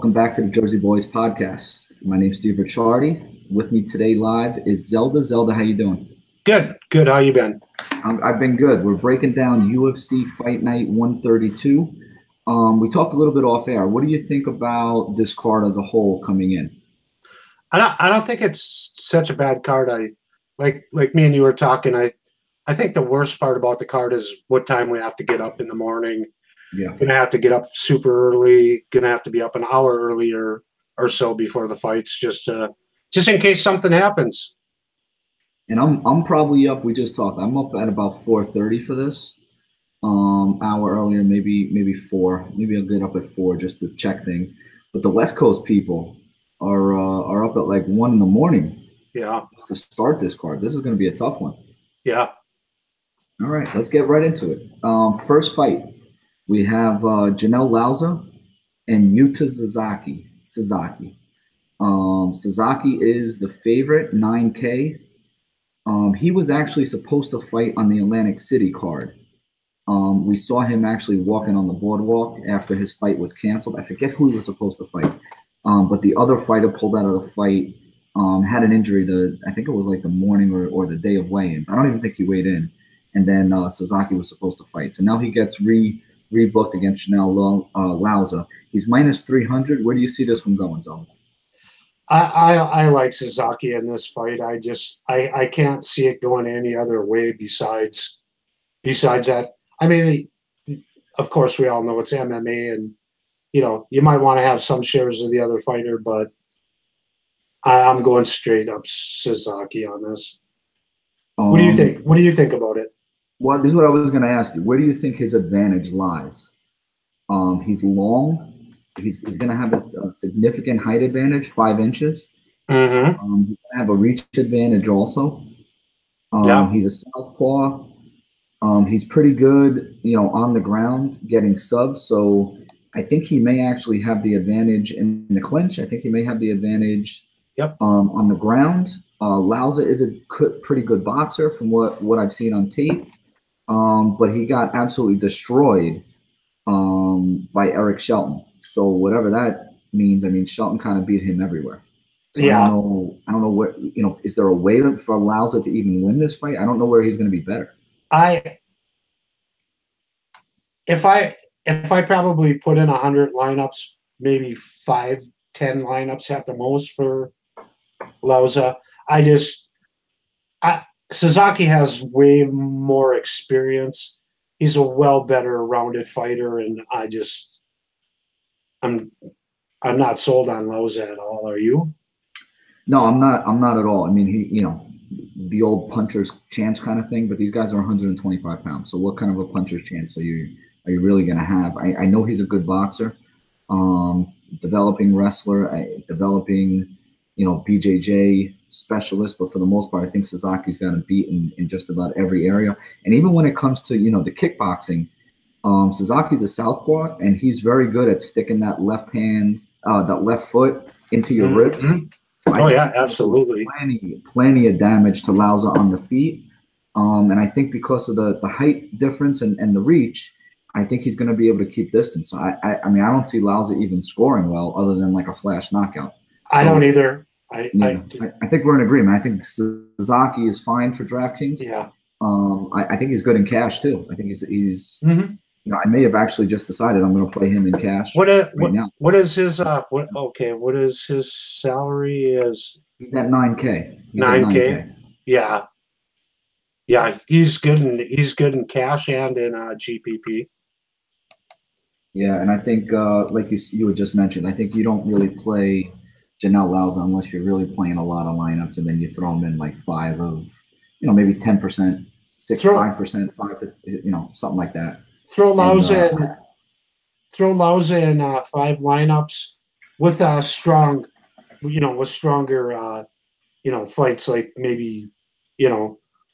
Welcome back to the Jersey Boys podcast. My name's Steve Ricciardi. With me today live is Zelda. Zelda, how you doing? Good. How you been? I've been good. We're breaking down UFC Fight Night 132. We talked a little bit off air. What do you think about this card as a whole coming in? I don't think it's such a bad card. I like me and you were talking. I think the worst part about the card is what time we have to get up in the morning. Yeah. Gonna have to get up super early. Gonna have to be up an hour earlier or so before the fights, just in case something happens. And I'm probably up. We just talked. I'm up at about 4:30 for this. Hour earlier, maybe 4. Maybe I'll get up at 4 just to check things. But the West Coast people are up at like 1 in the morning. Yeah. To start this card. This is going to be a tough one. Yeah. All right, let's get right into it. First fight, we have Janelle Lauza and Yuta Sasaki. Sasaki is the favorite, 9K. He was actually supposed to fight on the Atlantic City card. We saw him actually walking on the boardwalk after his fight was canceled. I forget who he was supposed to fight, but the other fighter pulled out of the fight, had an injury. I think it was like the morning or the day of weigh-ins. I don't even think he weighed in. And then Sasaki was supposed to fight. So now he gets rebooked against Janelle Lauza. He's minus 300. Where do you see this one going, Zelda? I like Sasaki in this fight. I can't see it going any other way besides that. I mean, of course, we all know it's MMA, and you might want to have some shares of the other fighter, but I'm going straight up Sasaki on this. What do you think? What do you think about it? Well, this is what I was going to ask you. Where do you think his advantage lies? He's long. He's going to have a significant height advantage, 5 inches. Mm-hmm. He's going to have a reach advantage also. He's a southpaw. He's pretty good, on the ground, getting subs. So I think he may actually have the advantage in the clinch. I think he may have the advantage on the ground. Lauza is a pretty good boxer from what I've seen on tape. But he got absolutely destroyed by Eric Shelton. So whatever that means, I mean, Shelton kind of beat him everywhere. So yeah. I don't know what, is there a way for Lauza to even win this fight? I don't know where he's going to be better. If I probably put in 100 lineups, maybe 5-10 lineups at the most for Lauza. Sasaki has way more experience. He's a well better rounded fighter, and I'm not sold on Lauza at all. Are you? No, I'm not at all. I mean, he, the old puncher's chance kind of thing, but these guys are 125 pounds. So what kind of a puncher's chance are you really going to have? I know he's a good boxer, developing wrestler, developing, BJJ specialist, but for the most part, I think Sasaki's got him beat in just about every area. And even when it comes to, the kickboxing, Sasaki's a southpaw, and he's very good at sticking that left foot into your ribs. So absolutely. Plenty of damage to Lauza on the feet. And I think because of the height difference and the reach, I think he's going to be able to keep distance. So I mean, I don't see Lauza even scoring well other than like a flash knockout. I don't either. I think we're in agreement. I think Sasaki is fine for DraftKings. Yeah. I think he's good in cash too. I think he's mm-hmm. I may have actually just decided I'm going to play him in cash now. What is his what is his salary? He's at 9K. 9K. Yeah. Yeah, he's good in cash and in GPP. Yeah, and I think like you had just mentioned, I think you don't really play Janelle Lauza unless you're really playing a lot of lineups, and then you throw them in like 5 of, maybe 10%, 5%, 5 to, something like that. Throw Lauza in 5 lineups with a strong, with stronger, fights, like maybe,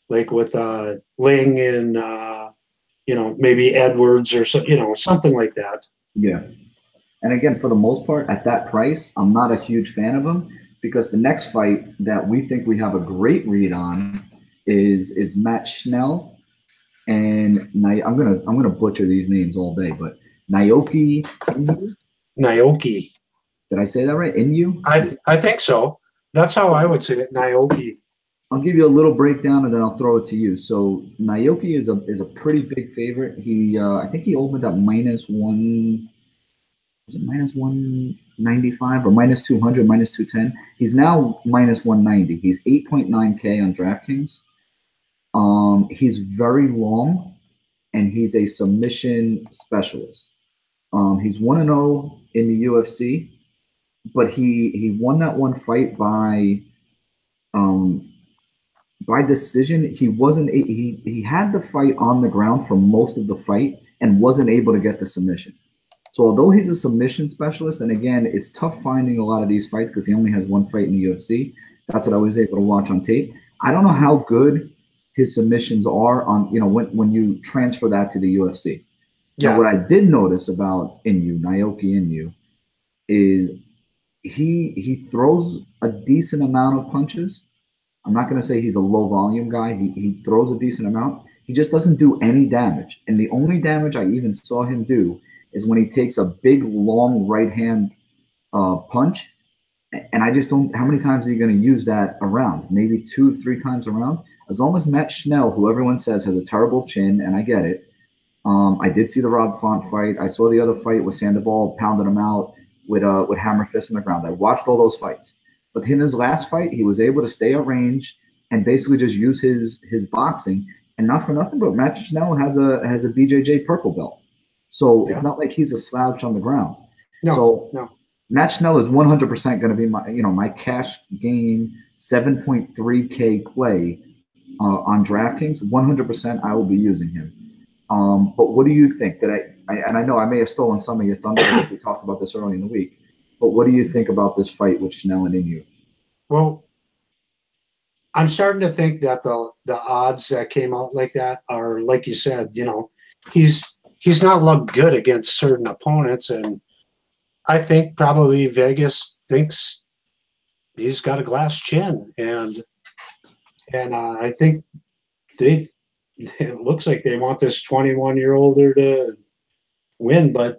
like with Ling and maybe Edwards or something like that. Yeah. And again, for the most part, at that price, I'm not a huge fan of him, because the next fight that we think we have a great read on is Matt Schnell and I'm gonna butcher these names all day, but Naoki. Did I say that right? Inu? I think so. That's how I would say it. Naoki. I'll give you a little breakdown and then I'll throw it to you. So Naoki is a pretty big favorite. He I think he opened up -1, was it -195 or -200, -210? He's now -190. He's 8.9K on DraftKings. He's very long and he's a submission specialist. He's 1-0 in the UFC, but he won that one fight by decision. He had the fight on the ground for most of the fight and wasn't able to get the submission. So although he's a submission specialist, and again, it's tough finding a lot of these fights because he only has one fight in the UFC. That's what I was able to watch on tape. I don't know how good his submissions are on, when you transfer that to the UFC. Yeah. Now, what I did notice about Naoki Inu, is he throws a decent amount of punches. I'm not going to say he's a low volume guy. He throws a decent amount. He just doesn't do any damage. And the only damage I even saw him do is when he takes a big, long right hand punch. And I just don't, how many times are you going to use that around? Maybe 2-3 times around? As long as Matt Schnell, who everyone says has a terrible chin, and I get it. I did see the Rob Font fight. I saw the other fight with Sandoval pounding him out with hammer fist on the ground. I watched all those fights. But in his last fight, he was able to stay at range and basically just use his boxing. And not for nothing, but Matt Schnell has a BJJ purple belt. So It's not like he's a slouch on the ground. No. Matt Schnell is 100% going to be my cash game 7.3K play on DraftKings. 100% I will be using him. But what do you think? And I know I may have stolen some of your thunder because we talked about this early in the week. But what do you think about this fight with Schnell and Inu? Well, I'm starting to think that the odds that came out like that are, like you said, he's not looked good against certain opponents, and I think probably Vegas thinks he's got a glass chin, and I think it looks like they want this 21-year-older to win, but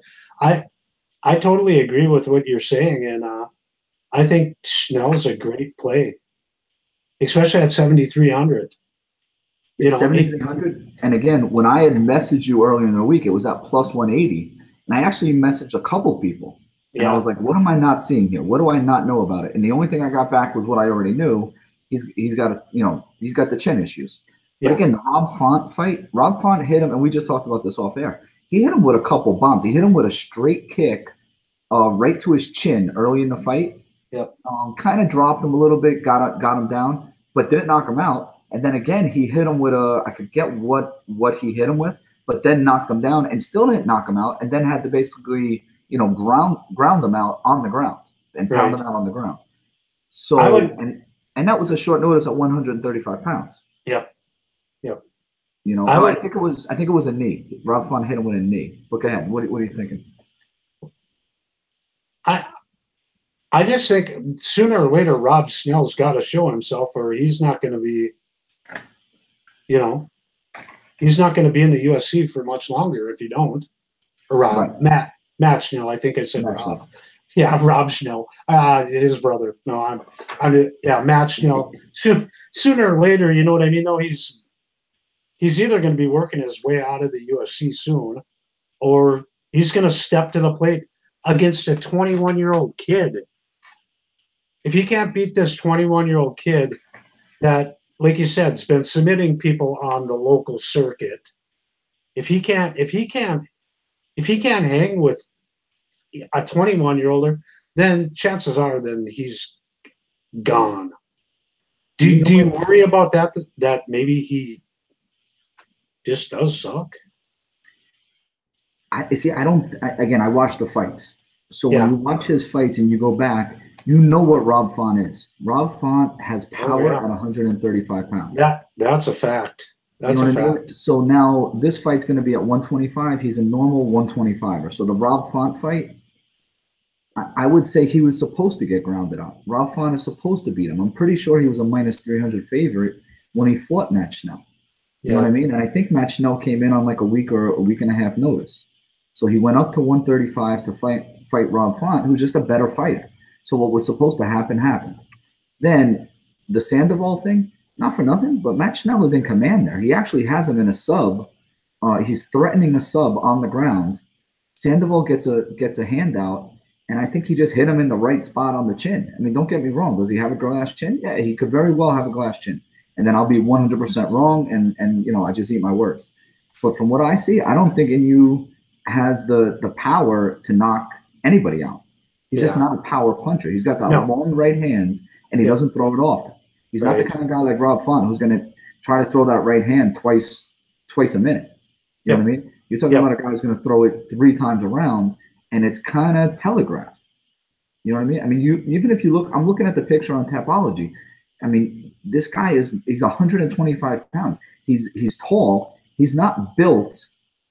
I totally agree with what you're saying, and I think Schnell's a great play, especially at 7,300. 7,300. And again, when I had messaged you earlier in the week, it was at +180, and I actually messaged a couple people, and I was like, "What am I not seeing here? What do I not know about it?" And the only thing I got back was what I already knew. He's got the chin issues. But again, the Rob Font fight, Rob Font hit him, and we just talked about this off air. He hit him with a couple bombs. He hit him with a straight kick right to his chin early in the fight. Yep. Kind of dropped him a little bit, got him down, but didn't knock him out. And then again, he hit him with I forget what he hit him with, but then knocked him down and still didn't knock him out. And then had to basically, ground him out on the ground and pound him out on the ground. So, and that was a short notice at 135 pounds. Yep. I think it was a knee. Rob Font hit him with a knee. Look ahead. What are you thinking? I just think sooner or later Rob Schnell's got to show himself, or he's not going to be, he's not going to be in the UFC for much longer if you don't. Or Rob, Matt Schnell. I think I said Rob. Schnell. Yeah, Rob Schnell, his brother. No, Matt Schnell. Sooner or later, you know what I mean? No, he's either going to be working his way out of the UFC soon, or he's going to step to the plate against a 21-year-old kid. If he can't beat this 21-year-old kid that, like you said, has been submitting people on the local circuit, if he can't hang with a 21-year-older, then chances are he's gone. Do you worry about that? That maybe he just does suck. I watch the fights. So when you watch his fights and you go back, you know what Rob Font is. Rob Font has power at 135 pounds. That's a fact. That's a fact. I mean? So now this fight's going to be at 125. He's a normal 125er. So the Rob Font fight, I would say he was supposed to get grounded out. Rob Font is supposed to beat him. I'm pretty sure he was a -300 favorite when he fought Matt Schnell. You know what I mean? And I think Matt Schnell came in on like a week or a week and a half notice. So he went up to 135 to fight Rob Font, who's just a better fighter. So what was supposed to happen happened. Then the Sandoval thing, not for nothing, but Matt Schnell is in command there. He actually has him in a sub. He's threatening a sub on the ground. Sandoval gets a handout, and I think he just hit him in the right spot on the chin. I mean, don't get me wrong. Does he have a glass chin? Yeah, he could very well have a glass chin. And then I'll be 100% wrong, and I just eat my words. But from what I see, I don't think Inu has the power to knock anybody out. He's just not a power puncher. He's got that long right hand, and he doesn't throw it often. He's not the kind of guy like Rob Font who's going to try to throw that right hand twice a minute. You know what I mean? You're talking about a guy who's going to throw it 3 times around, and it's kind of telegraphed. You know what I mean? I mean, even if you look, I'm looking at the picture on Tapology. I mean, this guy he's 125 pounds. He's tall. He's not built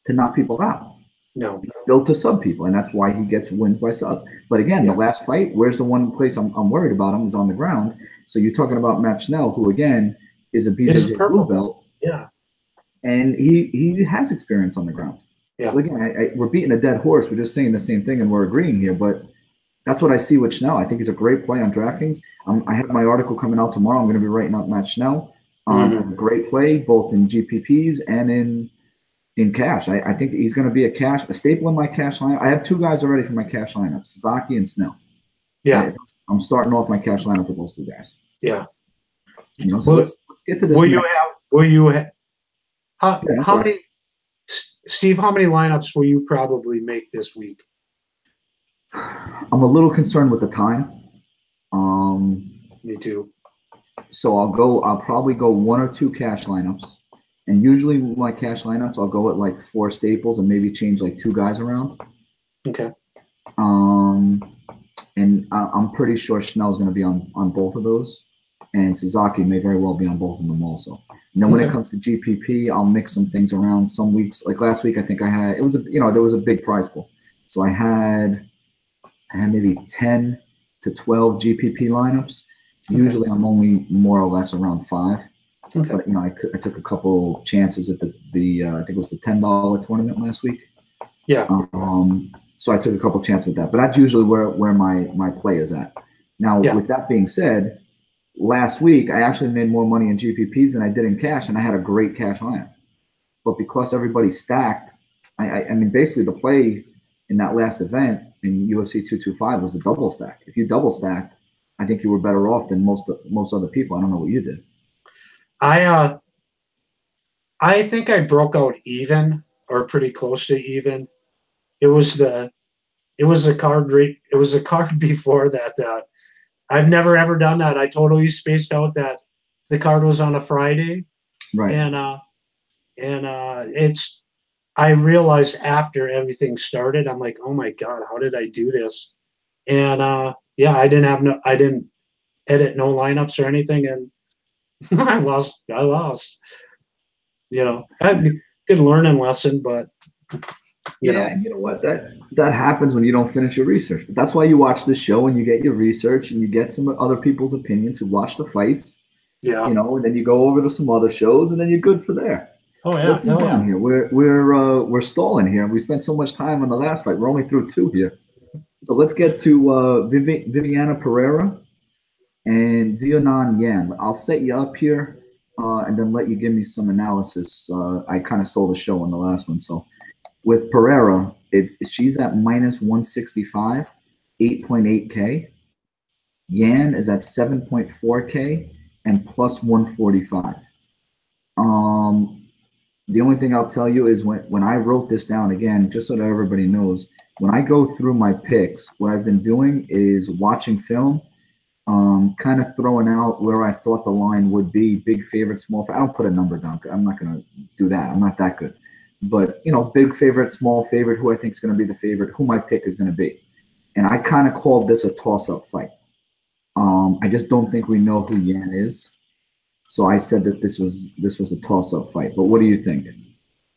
to knock people out. No, he's built to sub people, and that's why he gets wins by sub. But again, the last fight, where's the one place I'm worried about him is on the ground. So you're talking about Matt Schnell, who again is a BJJ blue belt. Yeah. And he has experience on the ground. Yeah. So again, we're beating a dead horse. We're just saying the same thing, and we're agreeing here. But that's what I see with Schnell. I think he's a great play on DraftKings. I have my article coming out tomorrow. I'm going to be writing up Matt Schnell. Great play, both in GPPs and in cash. I think he's going to be a staple in my cash lineup. I have 2 guys already for my cash lineup, Sasaki and Snell. Yeah. I'm starting off my cash lineup with those 2 guys. Yeah. So let's get to this. How many, Steve, how many lineups will you probably make this week? I'm a little concerned with the time. Me too. So I'll probably go 1 or 2 cash lineups. And usually my cash lineups, I'll go at like 4 staples and maybe change like 2 guys around. Okay. And I'm pretty sure Schnell's going to be on both of those. And Sasaki may very well be on both of them also. And then when it comes to GPP, I'll mix some things around. Some weeks, like last week, I think I had, there was a big prize pool. So I had maybe 10 to 12 GPP lineups. Usually I'm only more or less around 5. Okay. But I took a couple chances at the I think it was the $10 tournament last week. Yeah. So I took a couple chances with that. But that's usually where my play is at. Now, with that being said, last week I actually made more money in GPPs than I did in cash, and I had a great cash lineup. But because everybody stacked, I mean, basically the play in that last event in UFC 225 was a double stack. If you double stacked, I think you were better off than most other people. I don't know what you did. I think I broke out even or pretty close to even. It was a card before that. I've never ever done that. I totally spaced out that the card was on a Friday. Right. And I realized after everything started, I'm like, oh my God, how did I do this? And I didn't edit no lineups or anything, and I lost. Good learning lesson, but you know what, that happens when you don't finish your research. But that's why you watch this show and you get your research and you get some other people's opinions who watch the fights. Yeah. And then you go over to some other shows and then you're good for there. Oh yeah. So let's move on here. We're stalling here. We spent so much time on the last fight. We're only through 2 here. So let's get to Viviana Pereira and Zionan Yan. I'll set you up here and then let you give me some analysis. I kind of stole the show on the last one. So with Pereira, she's at minus 165, 8.8K. Yan is at 7.4K and plus 145. The only thing I'll tell you is when I wrote this down again, just so that everybody knows, when I go through my picks, what I've been doing is watching film, kind of throwing out where I thought the line would be, big favorite, small favorite. I don't put a number down. I'm not going to do that. I'm not that good. But, big favorite, small favorite, who I think is going to be the favorite, who my pick is going to be. And I kind of called this a toss-up fight. I just don't think we know who Yan is. So I said that this was a toss-up fight. But what do you think?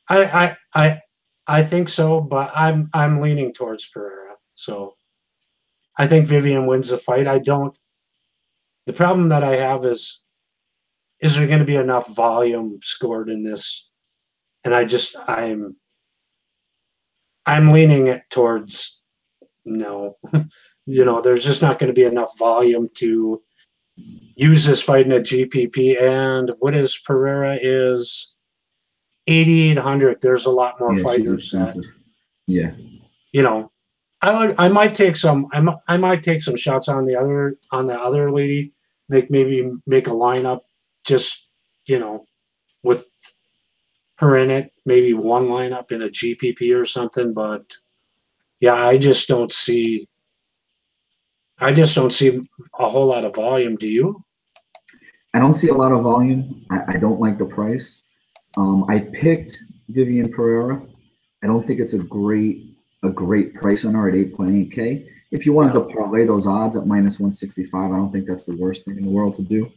I think so, but I'm leaning towards Pereira. So I think Vivian wins the fight. The problem that I have is there going to be enough volume scored in this? And I'm leaning it towards no. There's just not going to be enough volume to use this fight in a GPP. And what is Pereira is 8,800. There's a lot more Yeah, she's fighters that expensive. Yeah. you know. I might take some. I might take some shots on the other lady. Maybe make a lineup, just with her in it. Maybe one lineup in a GPP or something. But yeah, I just don't see a whole lot of volume. Do you? I don't see a lot of volume. I don't like the price. I picked Vivian Pereira. I don't think it's a great price on her at 8.8K. If you wanted to parlay those odds at minus 165, I don't think that's the worst thing in the world to do.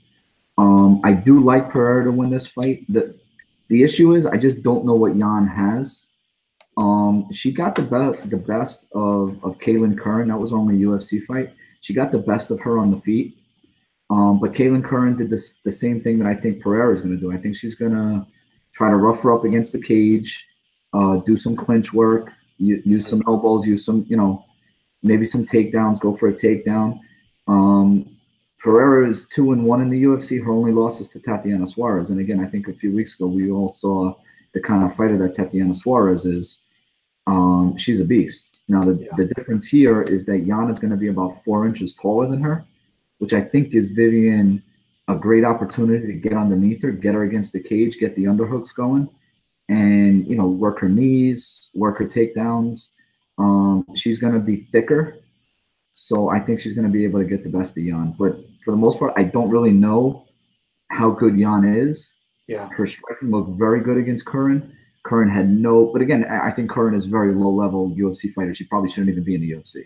I do like Pereira to win this fight. The issue is I just don't know what Jan has. She got the best of Kaylin Curran. That was only a UFC fight. She got the best of her on the feet. But Kaylin Curran did the same thing that I think Pereira is going to do. I think she's going to try to rough her up against the cage, do some clinch work, use some elbows, use some, maybe some takedowns, go for a takedown. Pereira is 2-1 in the UFC. Her only loss is to Tatiana Suarez. And again, I think a few weeks ago we all saw the kind of fighter that Tatiana Suarez is. She's a beast. Now the difference here is that Jan is going to be about 4 inches taller than her, which I think gives Vivian a great opportunity to get underneath her, get her against the cage, get the underhooks going, and work her knees, work her takedowns. She's going to be thicker, so I think she's going to be able to get the best of Jan. But for the most part, I don't really know how good Jan is. Yeah. Her striking looked very good against Curran. Curran had no, but again, I think Curran is a very low-level UFC fighter. She probably shouldn't even be in the UFC.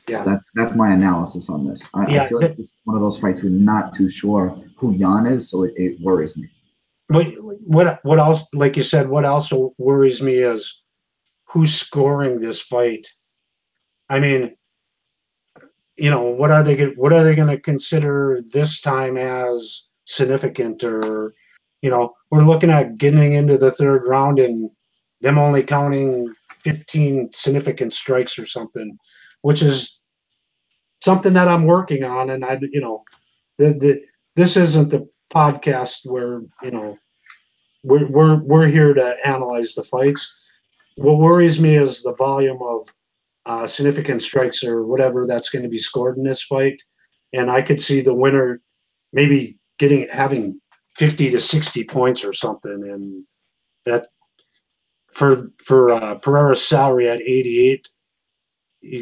Yeah. That's my analysis on this. I feel like it's one of those fights we're not too sure who Jan is, so it worries me. What else? Like you said, what also worries me is who's scoring this fight. I mean, what are they going to consider this time as significant? Or we're looking at getting into the third round and them only counting 15 significant strikes or something, which is something that I'm working on. And this isn't the podcast where we're here to analyze the fights. What worries me is the volume of significant strikes or whatever that's going to be scored in this fight, and I could see the winner maybe having 50 to 60 points or something, and that for Pereira's salary at 88,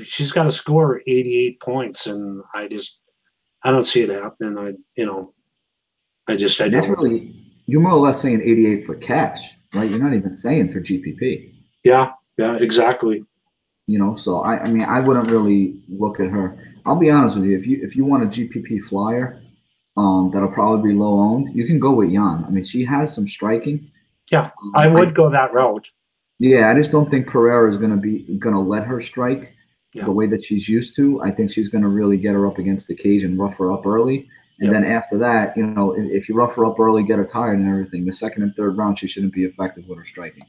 she's got to score 88 points, and I don't see it happening. I That's really, you're more or less saying 88 for cash, right? You're not even saying for GPP. Yeah, exactly. So I mean, I wouldn't really look at her. I'll be honest with you. If you want a GPP flyer, that'll probably be low owned. You can go with Jan. I mean, she has some striking. Yeah, I would go that route. Yeah, I just don't think Pereira is gonna let her strike the way that she's used to. I think she's gonna really get her up against the cage and rough her up early. And then after that, if you rough her up early, get her tired and everything, the second and third round, she shouldn't be effective with her striking.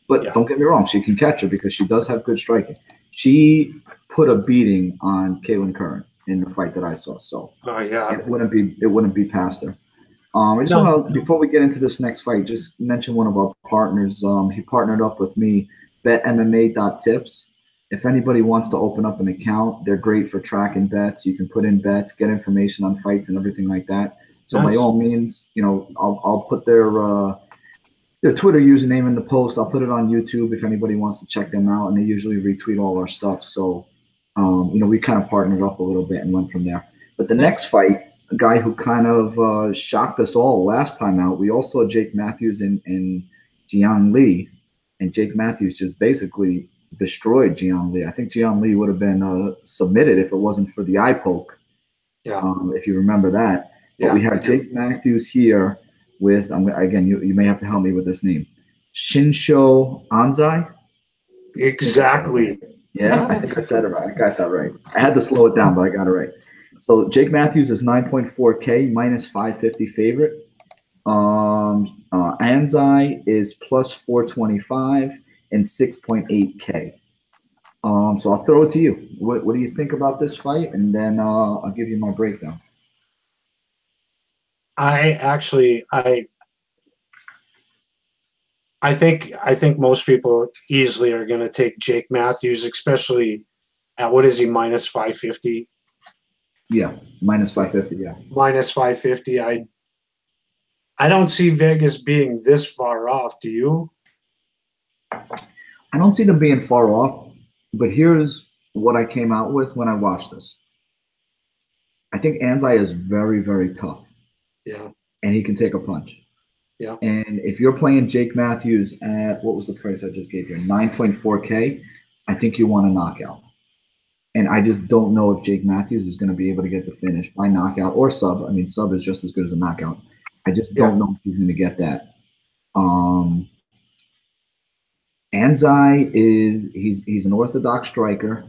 But don't get me wrong, she can catch her because she does have good striking. She put a beating on Kaylin Curran in the fight that I saw. So it wouldn't be past her. I just want to, before we get into this next fight, just mention one of our partners. He partnered up with me, BetMMA.tips. If anybody wants to open up an account, they're great for tracking bets. You can put in bets, get information on fights and everything like that. So by all means, I'll put their Twitter username in the post. I'll put it on YouTube if anybody wants to check them out, and they usually retweet all our stuff. So, we kind of partnered up a little bit and went from there. But the next fight, a guy who kind of shocked us all last time out, we all saw Jake Matthews and Jian Li, and Jake Matthews just basically destroyed Jian Li. I think Jian Li would have been submitted if it wasn't for the eye poke. Yeah. If you remember that. But we have Jake Matthews here with, again, you may have to help me with this name, Shinsho Anzai. Exactly. Yeah, I think I said it right. I got that right. I had to slow it down, but I got it right. So Jake Matthews is 9.4K, minus 550 favorite. Anzai is plus 425 and 6.8K. So I'll throw it to you. What do you think about this fight? And then I'll give you my breakdown. I think most people easily are going to take Jake Matthews, especially at what is he, minus 550? Yeah, minus 550. Yeah. Minus 550. I don't see Vegas being this far off. Do you? I don't see them being far off, but here's what I came out with when I watched this. I think Anzai is very, very tough. Yeah. And he can take a punch. Yeah. And if you're playing Jake Matthews at, what was the price I just gave you? 9.4K, I think you want a knockout. And I just don't know if Jake Matthews is going to be able to get the finish by knockout or sub. I mean, sub is just as good as a knockout. I just don't know if he's going to get that. Anzai he's an orthodox striker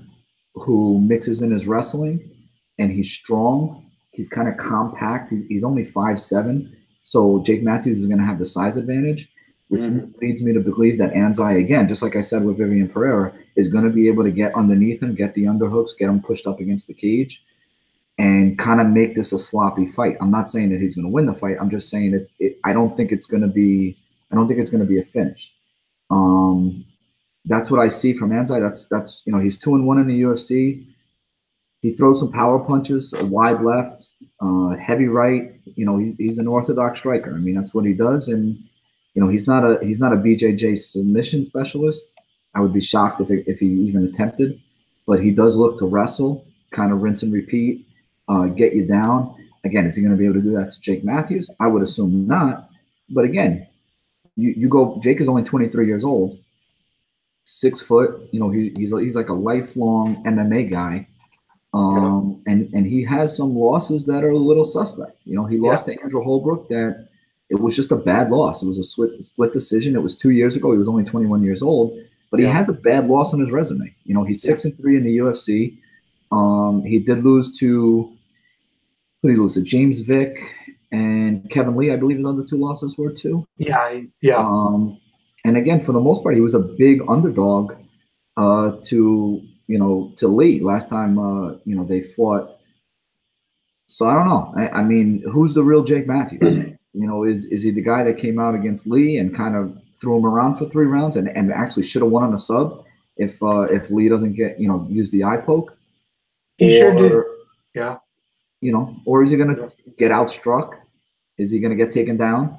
who mixes in his wrestling, and he's strong. He's kind of compact. He's only 5'7", so Jake Matthews is going to have the size advantage, which leads me to believe that Anzai, again, just like I said with Vivian Pereira, is going to be able to get underneath him, get the underhooks, get him pushed up against the cage, and kind of make this a sloppy fight. I'm not saying that he's going to win the fight. I'm just saying I don't think it's going to be a finish. That's what I see from Anzai. That's he's 2-1 in the UFC. He throws some power punches, a wide left, heavy right. He's an orthodox striker. I mean, that's what he does, and he's not a BJJ submission specialist. I would be shocked if he even attempted, but he does look to wrestle, kind of rinse and repeat, get you down. Again, is he going to be able to do that to Jake Matthews? I would assume not. But again, you go. Jake is only 23 years old, 6 foot. He's like a lifelong MMA guy. And he has some losses that are a little suspect. He lost to Andrew Holbrook. That it was just a bad loss. It was a split decision. It was 2 years ago. He was only 21 years old, but he has a bad loss on his resume. He's 6-3 in the UFC. He did lose to who did he lose to? James Vick and Kevin Lee, I believe his other 2 losses were too. Yeah. And again, for the most part, he was a big underdog to Lee last time, they fought. So I don't know. I mean, who's the real Jake Matthews? Is he the guy that came out against Lee and kind of threw him around for 3 rounds and actually should have won on a sub if Lee doesn't get, use the eye poke? Sure did. Yeah. Or is he going to get outstruck? Is he going to get taken down?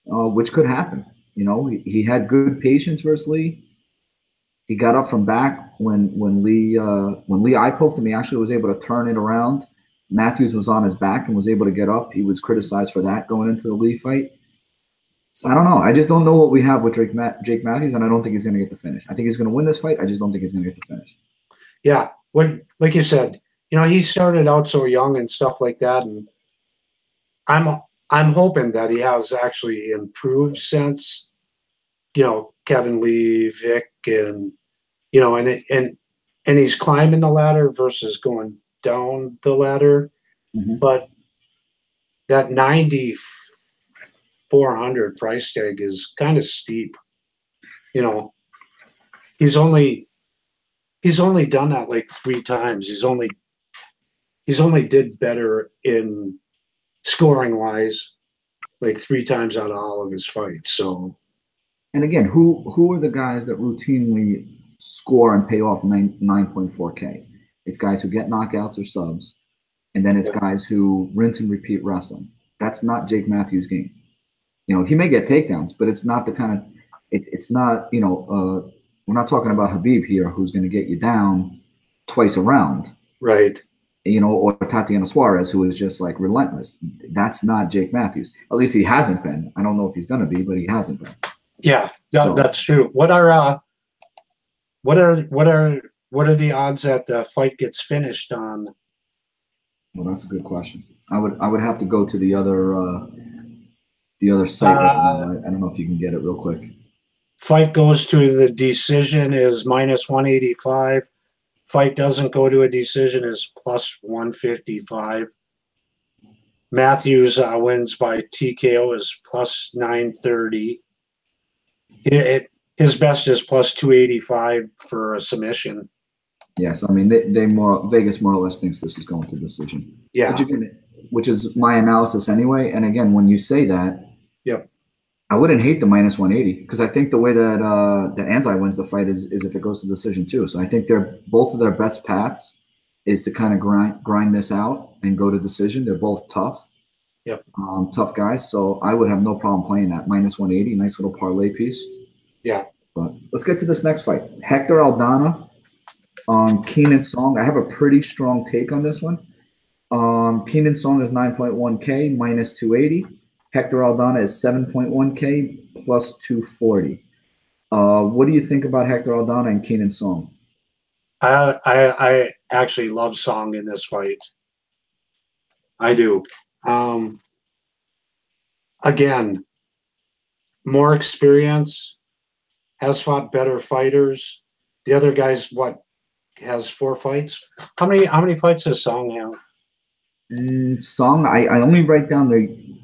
Which could happen. He had good patience versus Lee. He got up from back when Lee eye poked him. He actually was able to turn it around. Matthews was on his back and was able to get up. He was criticized for that going into the Lee fight. So I don't know. I just don't know what we have with Jake Matthews, and I don't think he's going to get the finish. I think he's going to win this fight. I just don't think he's going to get the finish. Yeah, like you said, he started out so young and stuff like that, and I'm hoping that he has actually improved since Kevin Lee, Vic, and and he's climbing the ladder versus going down the ladder. But that 9,400 price tag is kind of steep. He's only done that like 3 times. He's only did better in scoring wise like 3 times out of all of his fights. So, and again, who are the guys that routinely score and pay off 9.4K? It's guys who get knockouts or subs, and then it's guys who rinse and repeat wrestling. That's not Jake Matthews' game. He may get takedowns, but it's not the kind of it's not we're not talking about Habib here, who's going to get you down twice a round, right? Or Tatiana Suarez, who is just like relentless. That's not Jake Matthews. At least he hasn't been. I don't know if he's going to be, but he hasn't been. Yeah, that's true. What are the odds that the fight gets finished on? Well, that's a good question. I would have to go to the other site right now. I don't know if you can get it real quick. Fight goes to the decision is minus 185. Fight doesn't go to a decision is plus 155. Matthews wins by TKO is plus 930. His best is plus 285 for a submission. Yeah, so I mean, they more Vegas more or less thinks this is going to decision, which Yeah. again, which is my analysis anyway. And again, when you say that, Yep. I wouldn't hate the minus 180 because I think the way that that Anzai wins the fight is if it goes to decision too. So I think they're both of their best paths is to kind of grind this out and go to decision. They're both tough, Yep. tough guys. So I would have no problem playing that minus 180. Nice little parlay piece. Yeah. But let's get to this next fight. Hector Aldana on Keenan Song. I have a pretty strong take on this one. Keenan Song is 9.1K minus 280. Hector Aldana is 7.1K plus 240. What do you think about Hector Aldana and Keenan Song? I actually love Song in this fight. I do. Again, more experience, has fought better fighters. The other guy's what has 4 fights. How many fights does Song have? Song, I only write down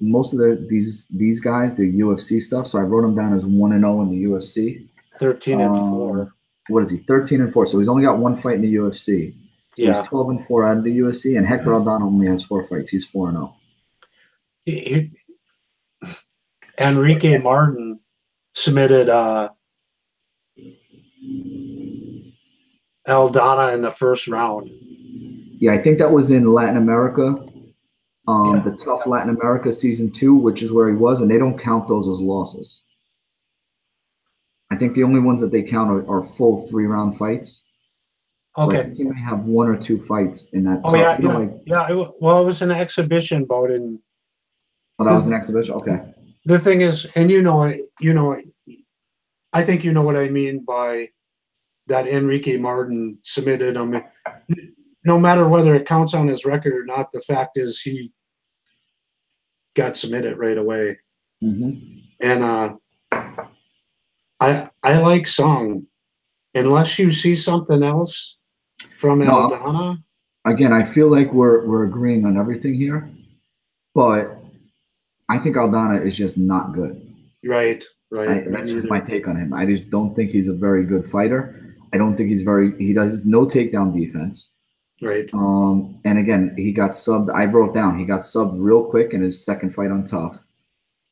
most of these guys, the UFC stuff. So I wrote them down as 1-0 in the UFC. 13-4. What is he? 13-4. So he's only got one fight in the UFC. So he's Yeah. 12-4 out of the UFC, and Hector Aldana only has 4 fights. He's 4-0. Enrique Martin submitted Aldana in the first round. Yeah, I think that was in Latin America, Yeah. the Tough Latin America season 2, which is where he was, and they don't count those as losses. I think the only ones that they count are full 3-round fights. Okay. But I think he may have 1 or 2 fights in that. Oh yeah, well, it was an exhibition bout, and Oh, that was an exhibition. Okay. the thing is, and I think you know what I mean by that. Enrique Martin submitted him. No matter whether it counts on his record or not, the fact is he got submitted right away. Mm-hmm. And I like Song, unless you see something else from Aldana. Again, I feel like we're agreeing on everything here, but I think Aldana is just not good. Right. That's just my take on him. I just don't think he's a very good fighter. I don't think he does no takedown defense. Right. And again, he got subbed. I wrote down he got subbed real quick in his second fight on Tough.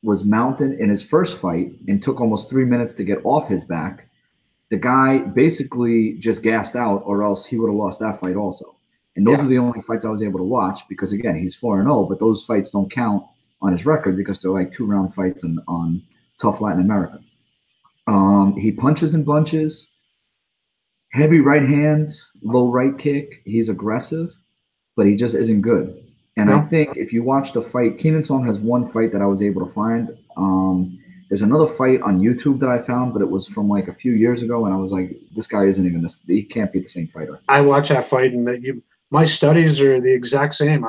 Was mounted in his first fight and took almost 3 minutes to get off his back. The guy basically just gassed out, or else he would have lost that fight also. And those are the only fights I was able to watch because, again, he's 4-0, but those fights don't count on his record because they're like 2-round fights on Tough Latin America. He punches and bunches, heavy right hand, low right kick. He's aggressive, but he just isn't good. And I think if you watch the fight, Keenan Song has one fight that I was able to find. There's another fight on YouTube that I found, but it was from like a few years ago, and I was like, this guy isn't even he can't be the same fighter. I watch that fight, and my studies are the exact same.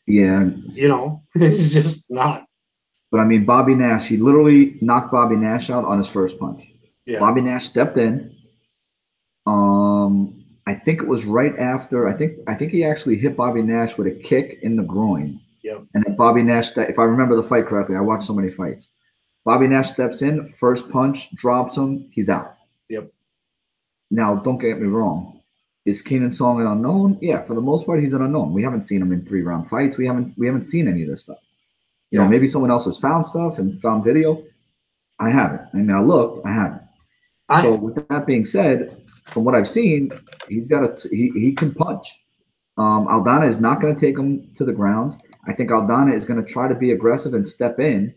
It's just not. But I mean, Bobby Nash, he literally knocked Bobby Nash out on his first punch. Yeah. Bobby Nash stepped in. I think it was right after. I think he actually hit Bobby Nash with a kick in the groin. Yep. And then Bobby Nash, if I remember the fight correctly, I watched so many fights. Bobby Nash steps in, first punch, drops him, he's out. Yep. Now, don't get me wrong. Is Keenan Song an unknown? Yeah, for the most part, he's an unknown. We haven't seen him in 3-round fights. We haven't seen any of this stuff. You know, maybe someone else has found stuff and found video. I haven't. I mean, I looked. I haven't. So with that being said, from what I've seen, he can punch. Aldana is not going to take him to the ground. I think Aldana is going to try to be aggressive and step in,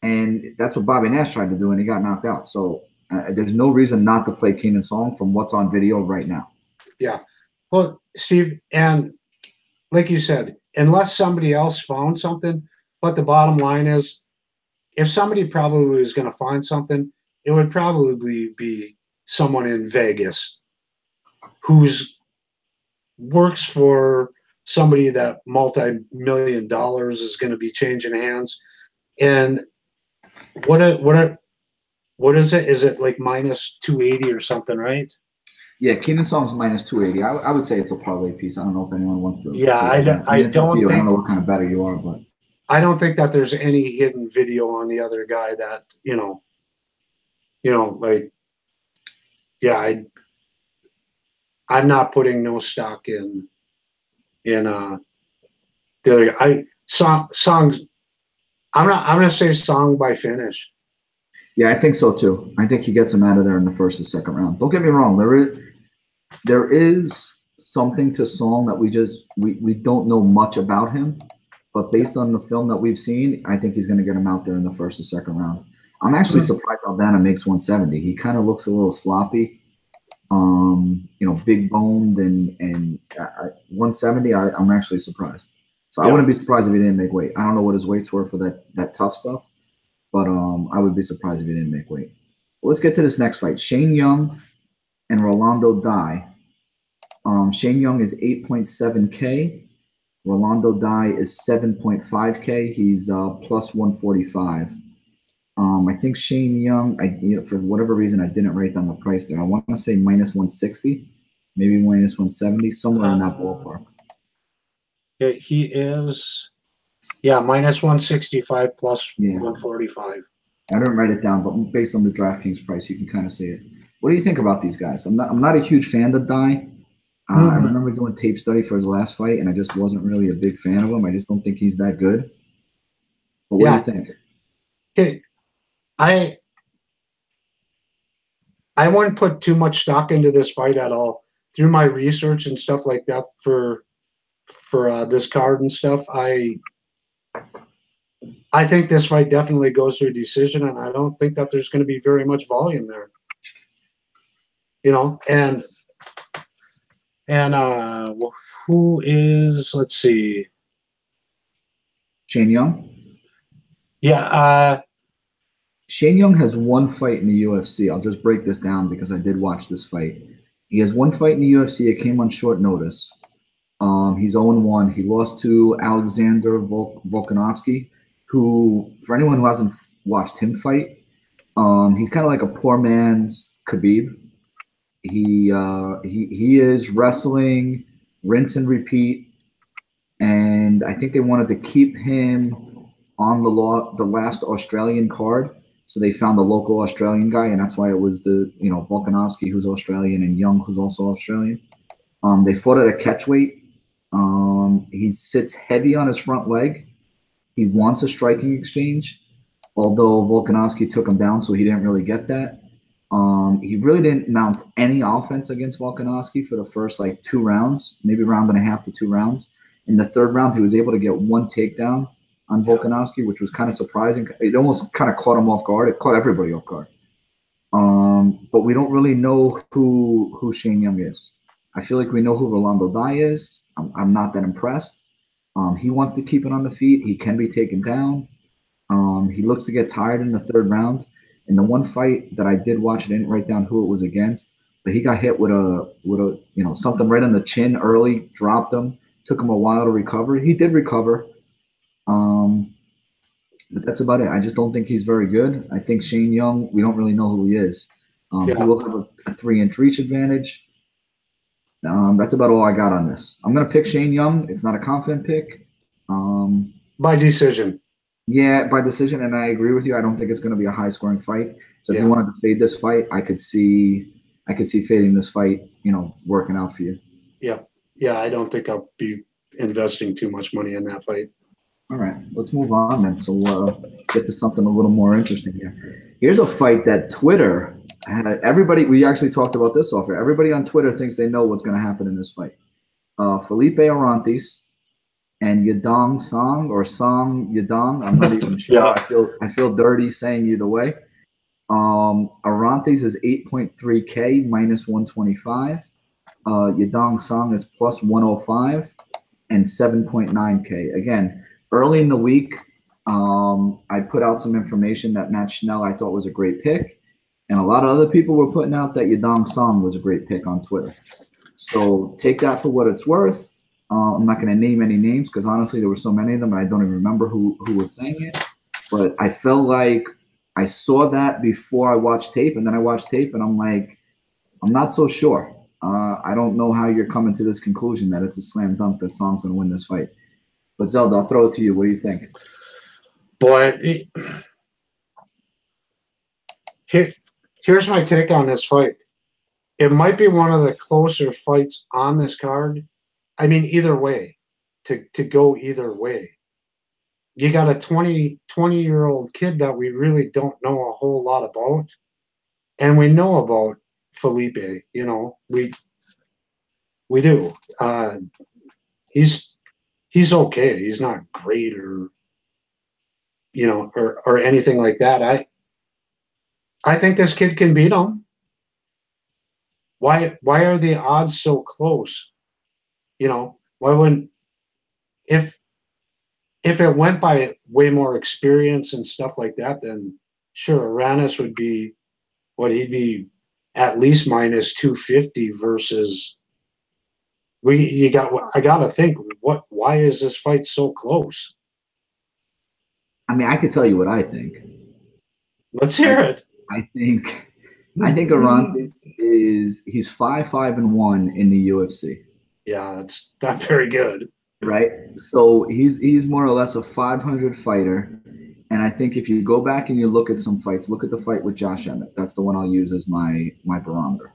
and that's what Bobby Nash tried to do, and he got knocked out. So there's no reason not to play Keenan Song from what's on video right now. Yeah. Well, Steve, and like you said, unless somebody else found something, but the bottom line is, if somebody probably is going to find something, it would probably be someone in Vegas who's works for somebody that multi-million dollars is going to be changing hands. And what is it? Is it like minus 280 or something, right? Yeah, Keenan Song's minus 280. I would say it's a parlay piece. I don't know if anyone wants to. Yeah, I don't know what kind of better you are, but I don't think that there's any hidden video on the other guy that like. Yeah, I'm not putting no stock in the other guy. Songs. I'm gonna say Song by finish. Yeah, I think so too. I think he gets him out of there in the first or second round. Don't get me wrong. There is something to Song that we don't know much about him, but based on the film that we've seen, I think he's going to get him out there in the first or second round. I'm actually surprised Aldana makes 170. He kind of looks a little sloppy, big boned, and 170. I'm actually surprised. So I wouldn't be surprised if he didn't make weight. I don't know what his weights were for that tough stuff, but I would be surprised if he didn't make weight. Well, let's get to this next fight: Shane Young and Rolando Dai. Shane Young is 8.7K. Rolando Dai is 7.5K. He's plus 145. I think Shane Young, for whatever reason, I didn't write down the price there. I want to say minus 160, maybe minus 170, somewhere in that ballpark. He is, minus 165 plus 145. I didn't write it down, but based on the DraftKings price, you can kind of see it. What do you think about these guys? I'm not a huge fan of Dai. I remember doing tape study for his last fight, and I just wasn't really a big fan of him. I just don't think he's that good. But what do you think? Okay. I wouldn't put too much stock into this fight at all. Through my research and stuff like that for this card and stuff, I think this fight definitely goes to a decision, and I don't think that there's going to be very much volume there. And who is, let's see. Shane Young? Yeah. Shane Young has one fight in the UFC. I'll just break this down because I did watch this fight. He has one fight in the UFC. It came on short notice. He's 0-1. He lost to Alexander Volkanovski, who, for anyone who hasn't watched him fight, he's kind of like a poor man's Khabib. He is wrestling, rinse and repeat, and I think they wanted to keep him on the last Australian card, so they found a local Australian guy, and that's why it was the Volkanovski, who's Australian, and Young, who's also Australian. They fought at a catchweight. He sits heavy on his front leg. He wants a striking exchange, although Volkanovski took him down, so he didn't really get that. He really didn't mount any offense against Volkanovski for the first 2 rounds, maybe round and a half to 2 rounds. In the third round, he was able to get one takedown on Volkanovski, which was kind of surprising. It almost kind of caught him off guard. It caught everybody off guard. But we don't really know who Shane Young is. I feel like we know who Rolando Dai is. I'm not that impressed. He wants to keep it on the feet. He can be taken down. He looks to get tired in the third round. In the one fight that I did watch, I didn't write down who it was against, but he got hit with a something right on the chin early, dropped him, took him a while to recover. He did recover, but that's about it. I just don't think he's very good. I think Shane Young, we don't really know who he is. He will have a 3-inch reach advantage. That's about all I got on this. I'm going to pick Shane Young. It's not a confident pick. By decision. Yeah, by decision, and I agree with you. I don't think it's going to be a high-scoring fight. So if you wanted to fade this fight, I could see fading this fight, working out for you. Yeah, I don't think I'll be investing too much money in that fight. All right, let's move on then. So we'll get to something a little more interesting here. Here's a fight that Twitter had. Everybody, we actually talked about this off here. Everybody on Twitter thinks they know what's going to happen in this fight. Felipe Arantes and Yadong Song, or Song Yadong, I'm not even sure. I feel dirty saying either way. Arantes is 8.3K minus 125. Yadong Song is plus 105 and 7.9K. Again, early in the week, I put out some information that Matt Schnell I thought was a great pick, and a lot of other people were putting out that Yadong Song was a great pick on Twitter. So take that for what it's worth. I'm not going to name any names because honestly, there were so many of them, and I don't even remember who was saying it. But I felt like I saw that before I watched tape, and then I watched tape, and I'm like, I'm not so sure. I don't know how you're coming to this conclusion that it's a slam dunk that Song's going to win this fight. But Zelda, I'll throw it to you. What do you think? Boy, here's my take on this fight. it might be one of the closer fights on this card. I mean, either way, to go either way. You got a 20-year-old kid that we really don't know a whole lot about. And we know about Felipe, you know, we do. He's okay. He's not great or, you know, or anything like that. I think this kid can beat him. Why are the odds so close? You know, why wouldn't if it went by way more experience and stuff like that, then sure, Aranis would be he'd be at least minus 250 versus I gotta think why is this fight so close? I mean, I could tell you what I think. Let's hear it. I think Arantes he's 5-5-1 in the UFC. Yeah, that's not very good. Right? So he's more or less a 500 fighter. And I think if you go back and you look at some fights, look at the fight with Josh Emmett. That's the one I'll use as my barometer.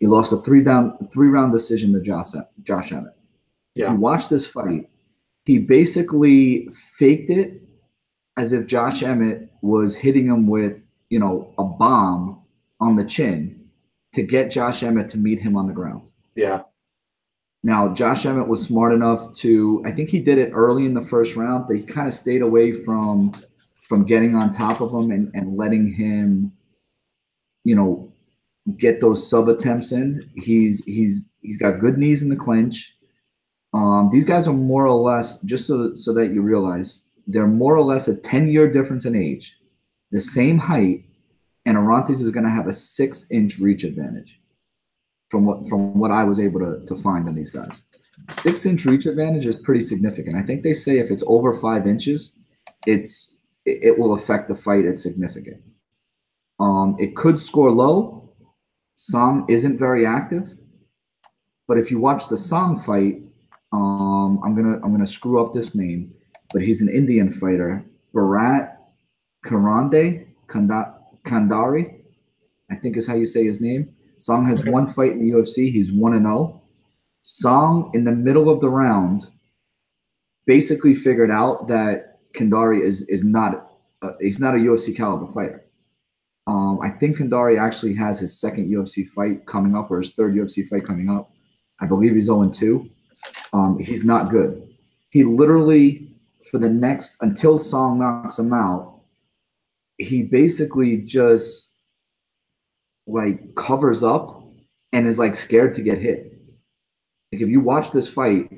He lost a three-round decision to Josh Emmett. Yeah. If you watch this fight, he basically faked it as if Josh Emmett was hitting him with, you know, a bomb on the chin to get Josh Emmett to meet him on the ground. Yeah. Now, Josh Emmett was smart enough to, I think he did it early in the first round, but he kind of stayed away from getting on top of him and letting him, you know, get those sub attempts in. He's got good knees in the clinch. These guys are more or less, just so that you realize, they're more or less a 10-year difference in age, the same height, and Arantes is going to have a 6-inch reach advantage from what I was able to find on these guys. 6-inch reach advantage is pretty significant. I think they say if it's over 5 inches, it will affect the fight. It's significant. It could score low. Song isn't very active, but if you watch the Song fight, I'm gonna screw up this name, but he's an Indian fighter, Bharat Kandari, I think is how you say his name. Song has one fight in the UFC. He's 1-0. Song, in the middle of the round, basically figured out that Kandari is not he's not a UFC caliber fighter. I think Kandari actually has his second UFC fight coming up, or his third UFC fight coming up. I believe he's 0-2. He's not good. He literally, for the next, until Song knocks him out, he basically just like covers up and is like scared to get hit. Like if you watch this fight,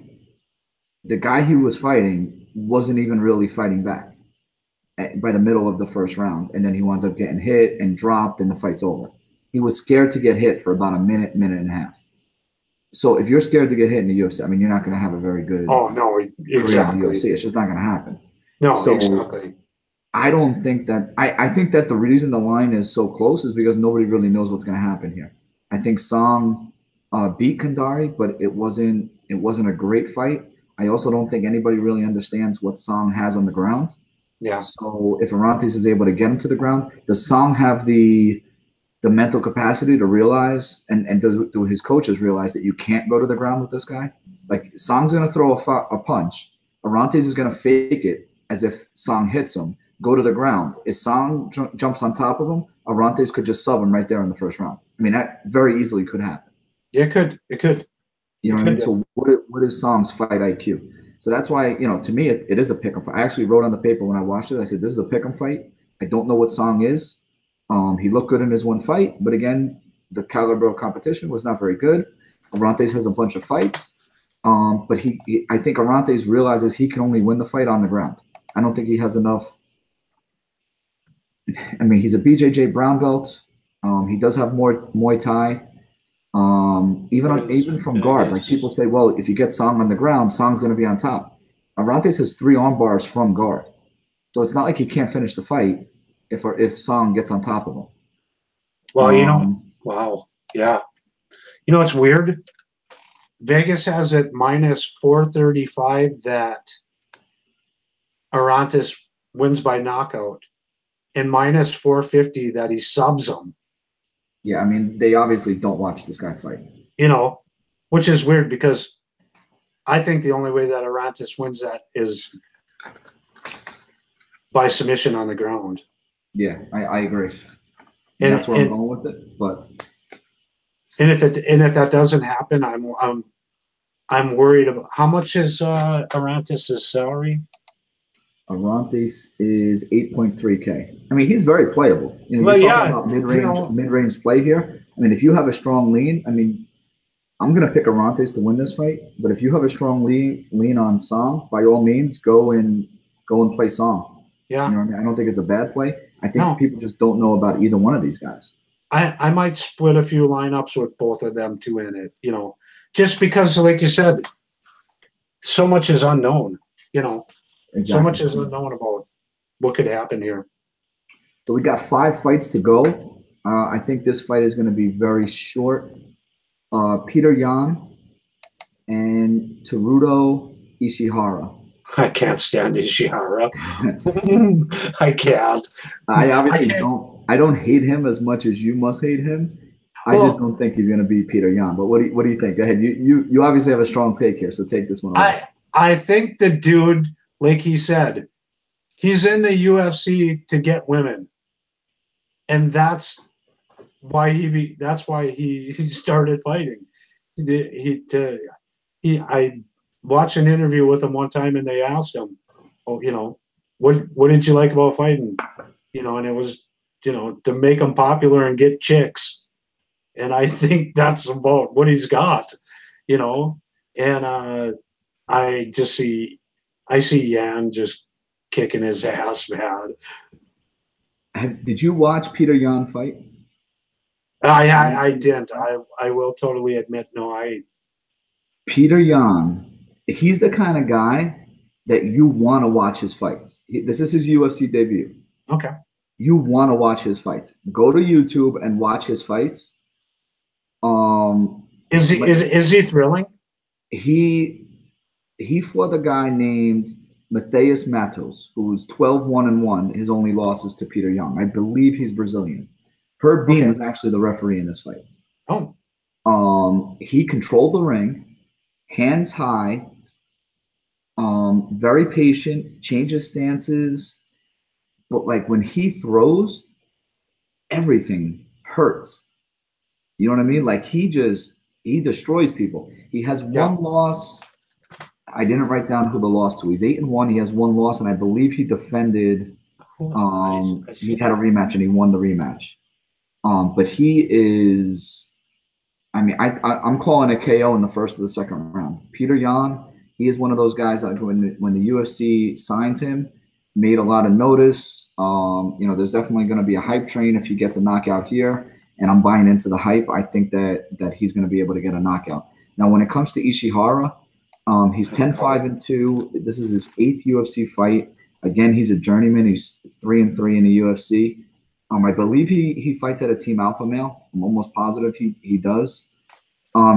the guy he was fighting wasn't even really fighting back by the middle of the first round. And then he winds up getting hit and dropped and the fight's over. He was scared to get hit for about a minute and a half. So if you're scared to get hit in the UFC, I mean, you're not going to have a very good career in the UFC. It's just not going to happen. No, so exactly. I don't think that I think that the reason the line is so close is because nobody really knows what's going to happen here. I think Song beat Kandari, but it wasn't a great fight. I also don't think anybody really understands what Song has on the ground. Yeah. So if Arantes is able to get him to the ground, does Song have the mental capacity to realize and do his coaches realize that you can't go to the ground with this guy? Like Song's going to throw a punch. Arantes is going to fake it as if Song hits him, go to the ground. If Song jumps on top of him, Arantes could just sub him right there in the first round. I mean, that very easily could happen. Yeah, it could. It could. You know what I mean? So what is Song's fight IQ? So that's why, you know, to me, it is a pick'em fight. I actually wrote on the paper when I watched it, I said, this is a pick'em fight. I don't know what Song is. He looked good in his one fight, but again, the caliber of competition was not very good. Arantes has a bunch of fights, but I think Arantes realizes he can only win the fight on the ground. I don't think he has enough. I mean, he's a BJJ brown belt. He does have more Muay Thai. Even from guard, like people say, well, if you get Song on the ground, Song's going to be on top. Arantes has 3 arm bars from guard, so it's not like he can't finish the fight if Song gets on top of him. Well, you know, wow, yeah. You know, it's weird. Vegas has it minus 435 that Arantes wins by knockout, and minus 450 that he subs him. Yeah, I mean, they obviously don't watch this guy fight. You know, which is weird because I think the only way that Arantes wins that is by submission on the ground. Yeah, I agree. And And that's where I'm going with it. But if that doesn't happen, I'm worried about how much is Arantes' salary. Arantes is 8.3K. I mean, he's very playable. You know, Well, you're talking yeah, about mid-range play here. I mean, if you have a strong lean, I mean, I'm gonna pick Arantes to win this fight. But if you have a strong lean on Song, by all means, go and play Song. Yeah. You know what I mean? I don't think it's a bad play. I think No. people just don't know about either one of these guys. I might split a few lineups with both of them to win it, you know, just because, like you said, so much is unknown, you know, Exactly. So much is unknown about what could happen here. So we got 5 fights to go. I think this fight is going to be very short. Peter Yan and Teruto Ishihara. I can't stand Ishihara. I can't. I obviously don't. I don't hate him as much as you must hate him. I just don't think he's going to beat Peter Yan. But what do you think? Go ahead. You obviously have a strong take here, so take this one away. I think the dude, like he said, he's in the UFC to get women, and that's why he started fighting. I watched an interview with him one time, and they asked him, "Oh, you know, what did you like about fighting?" You know, and it was, you know, to make him popular and get chicks. And I think that's about what he's got, you know. And I see Yan just kicking his ass, man. Did you watch Peter Yan fight? I didn't. I will totally admit, no, Peter Yan, he's the kind of guy that you want to watch his fights. This is his UFC debut. Okay. You want to watch his fights. Go to YouTube and watch his fights. Is he thrilling? He fought a guy named Matheus Matos, who's 12-1-1. His only loss is to Peter Yan. I believe he's Brazilian. Herb Dean was actually the referee in this fight. Oh. He controlled the ring, hands high, very patient, changes stances, but like when he throws, everything hurts. You know what I mean? Like he destroys people. He has one loss. I didn't write down who the loss to. He's 8-1. He has one loss, and I believe he defended. He had a rematch and he won the rematch. But he is. I mean, I'm calling a KO in the first or the second round. Peter Yan, he is one of those guys that when the UFC signed him, made a lot of notice. You know, there's definitely going to be a hype train if he gets a knockout here. And I'm buying into the hype. I think that he's going to be able to get a knockout. Now, when it comes to Ishihara, he's 10-5-2. This is his 8th UFC fight. Again, he's a journeyman. He's 3-3 in the UFC. I believe he fights at a Team Alpha Male. I'm almost positive he does.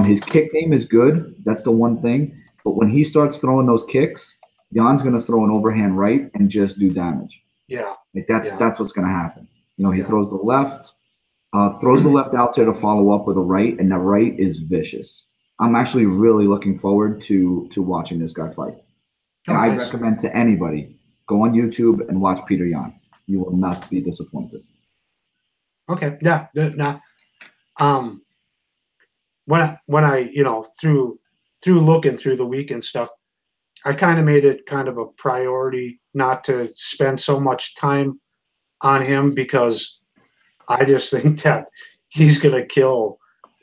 His kick game is good. That's the one thing. But when he starts throwing those kicks, Jan's going to throw an overhand right and just do damage. Yeah. Like that's what's going to happen. You know, he throws the left. Throws the left out there to follow up with a right, and the right is vicious. I'm actually really looking forward to watching this guy fight. And I recommend to anybody, go on YouTube and watch Peter Yan. You will not be disappointed. Okay. Yeah. Nah. When I you know through looking through the week and stuff, I kind of made it kind of a priority not to spend so much time on him because I just think that he's gonna kill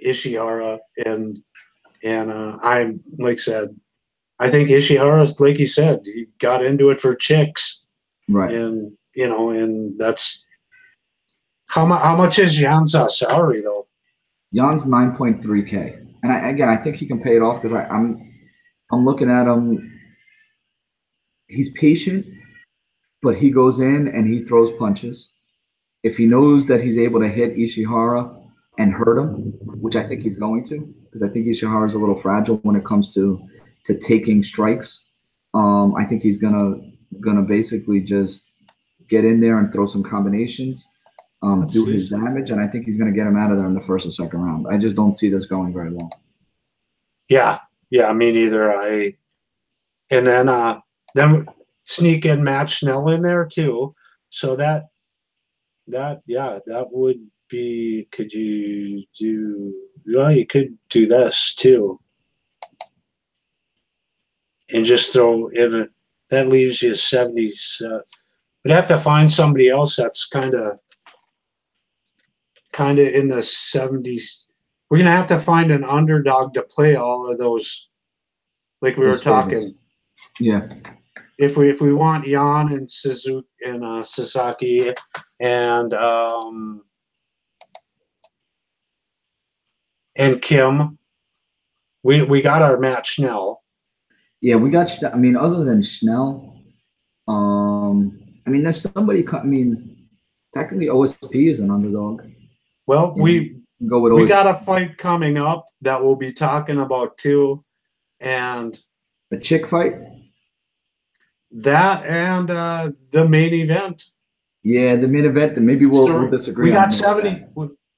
Ishihara, and I'm like said, I think Ishihara, like he said, he got into it for chicks, right? And you know, and that's how much is Jan's salary though? Jan's 9.3K, and I think he can pay it off because I'm looking at him. He's patient, but he goes in and he throws punches. If he knows that he's able to hit Ishihara and hurt him, which I think he's going to, because I think Ishihara is a little fragile when it comes to taking strikes. I think he's gonna basically just get in there and throw some combinations. do his damage, and I think he's going to get him out of there in the first or second round. I just don't see this going very long. Yeah, me neither. And then sneak in Matt Schnell in there too. So that would be. Could you do? Well, you could do this too, and just throw in a. That leaves you 70s. We'd have to find somebody else that's kind of in the 70s. We're gonna have to find an underdog to play all of those, like we were talking. Yeah. If we want Jan and Suzuki and Sasaki and Kim, we got our Matt Schnell. Yeah, we got. I mean, other than Schnell, I mean, there's somebody. I mean, technically, OSP is an underdog. Well, we got a fight coming up that we'll be talking about too, and a chick fight. That and the main event. Yeah, the main event. Then maybe we'll disagree. We got 70.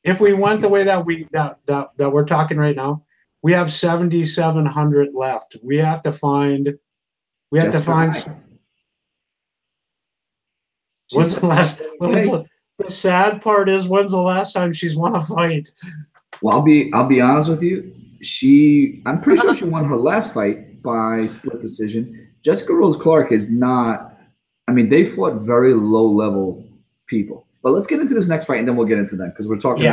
If we went the way that we're talking right now, we have 7,700 left. We have to find. We have to find. When's the last? The sad part is, when's the last time she's won a fight? Well, I'll be honest with you. I'm pretty sure she won her last fight by split decision. Jessica Rose Clark is not. I mean, they fought very low level people. But let's get into this next fight, and then we'll get into that because we're talking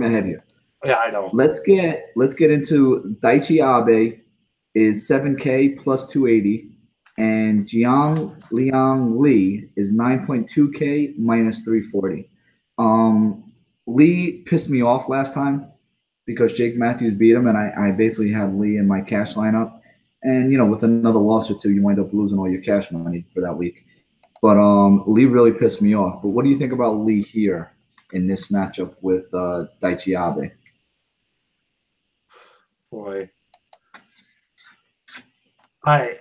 ahead here. Yeah, I know. Let's get into Daichi Abe is 7K plus 280, and Jiang Liang Li is 9.2K minus 340. Lee pissed me off last time because Jake Matthews beat him, and I basically had Lee in my cash lineup. And, you know, with another loss or two, you wind up losing all your cash money for that week. But Lee really pissed me off. But what do you think about Lee here in this matchup with Daichi Abe? Boy, I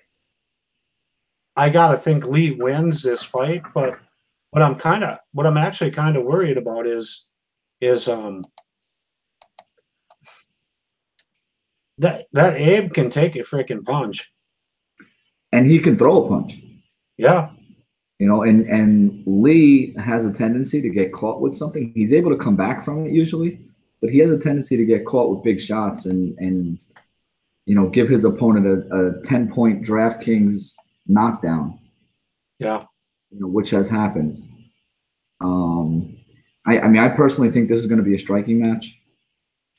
gotta think Lee wins this fight. But what I'm actually kind of worried about is that Abe can take a freaking punch, and he can throw a punch. Yeah. You know, and Lee has a tendency to get caught with something. He's able to come back from it usually, but he has a tendency to get caught with big shots and you know, give his opponent a 10-point Draftkings knockdown. Yeah. You know, which has happened. I mean, I personally think this is going to be a striking match.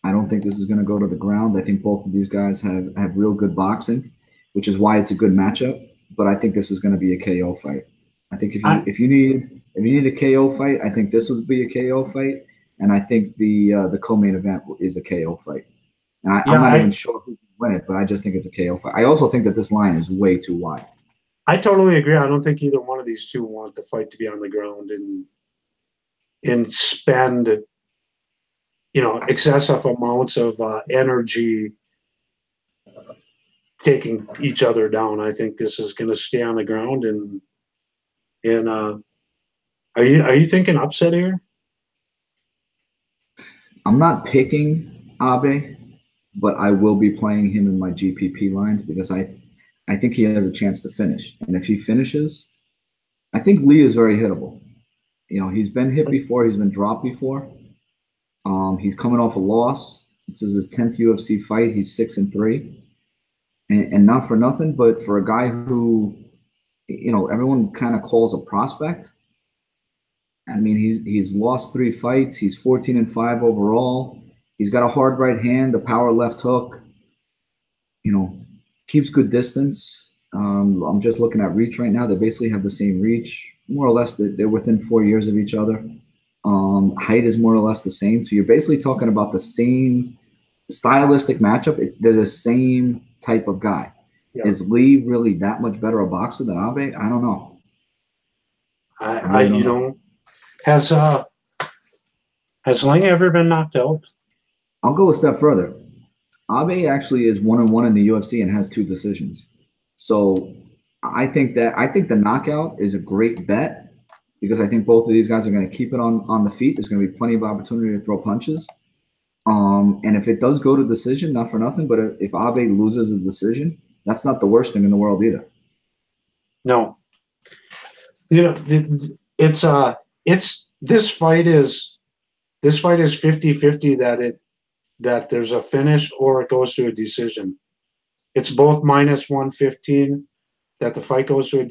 I don't think this is going to go to the ground. I think both of these guys have real good boxing, which is why it's a good matchup. But I think this is going to be a KO fight. I think if you need a KO fight, I think this would be a KO fight, and I think the co-main event is a KO fight. And I'm not even sure who can win it, but I just think it's a KO fight. I also think that this line is way too wide. I totally agree. I don't think either one of these two want the fight to be on the ground and spend, you know, excessive amounts of energy taking each other down. I think this is going to stay on the ground. And are you thinking upset here? I'm not picking Abe, but I will be playing him in my GPP lines because I think he has a chance to finish. And if he finishes, I think Lee is very hittable. You know, he's been hit before. He's been dropped before. He's coming off a loss. This is his 10th UFC fight. He's 6-3. And not for nothing, but for a guy who, you know, everyone kind of calls a prospect. I mean, he's lost 3 fights. He's 14-5 overall. He's got a hard right hand, a power left hook. You know, keeps good distance. I'm just looking at reach right now. They basically have the same reach, more or less. They're within 4 years of each other. Height is more or less the same. So you're basically talking about the same stylistic matchup. They're the same type of guy. Yeah. Is Lee really that much better a boxer than Abe? I don't know. I don't know. Has Ling ever been knocked out? I'll go a step further. Abe actually is 1-1 in the UFC and has 2 decisions. So I think the knockout is a great bet because I think both of these guys are going to keep it on the feet. There's going to be plenty of opportunity to throw punches. And if it does go to decision, not for nothing, but if Abe loses a decision, that's not the worst thing in the world either. No, it's this fight is 50-50 that there's a finish or it goes to a decision. It's both minus 115 that the fight goes to a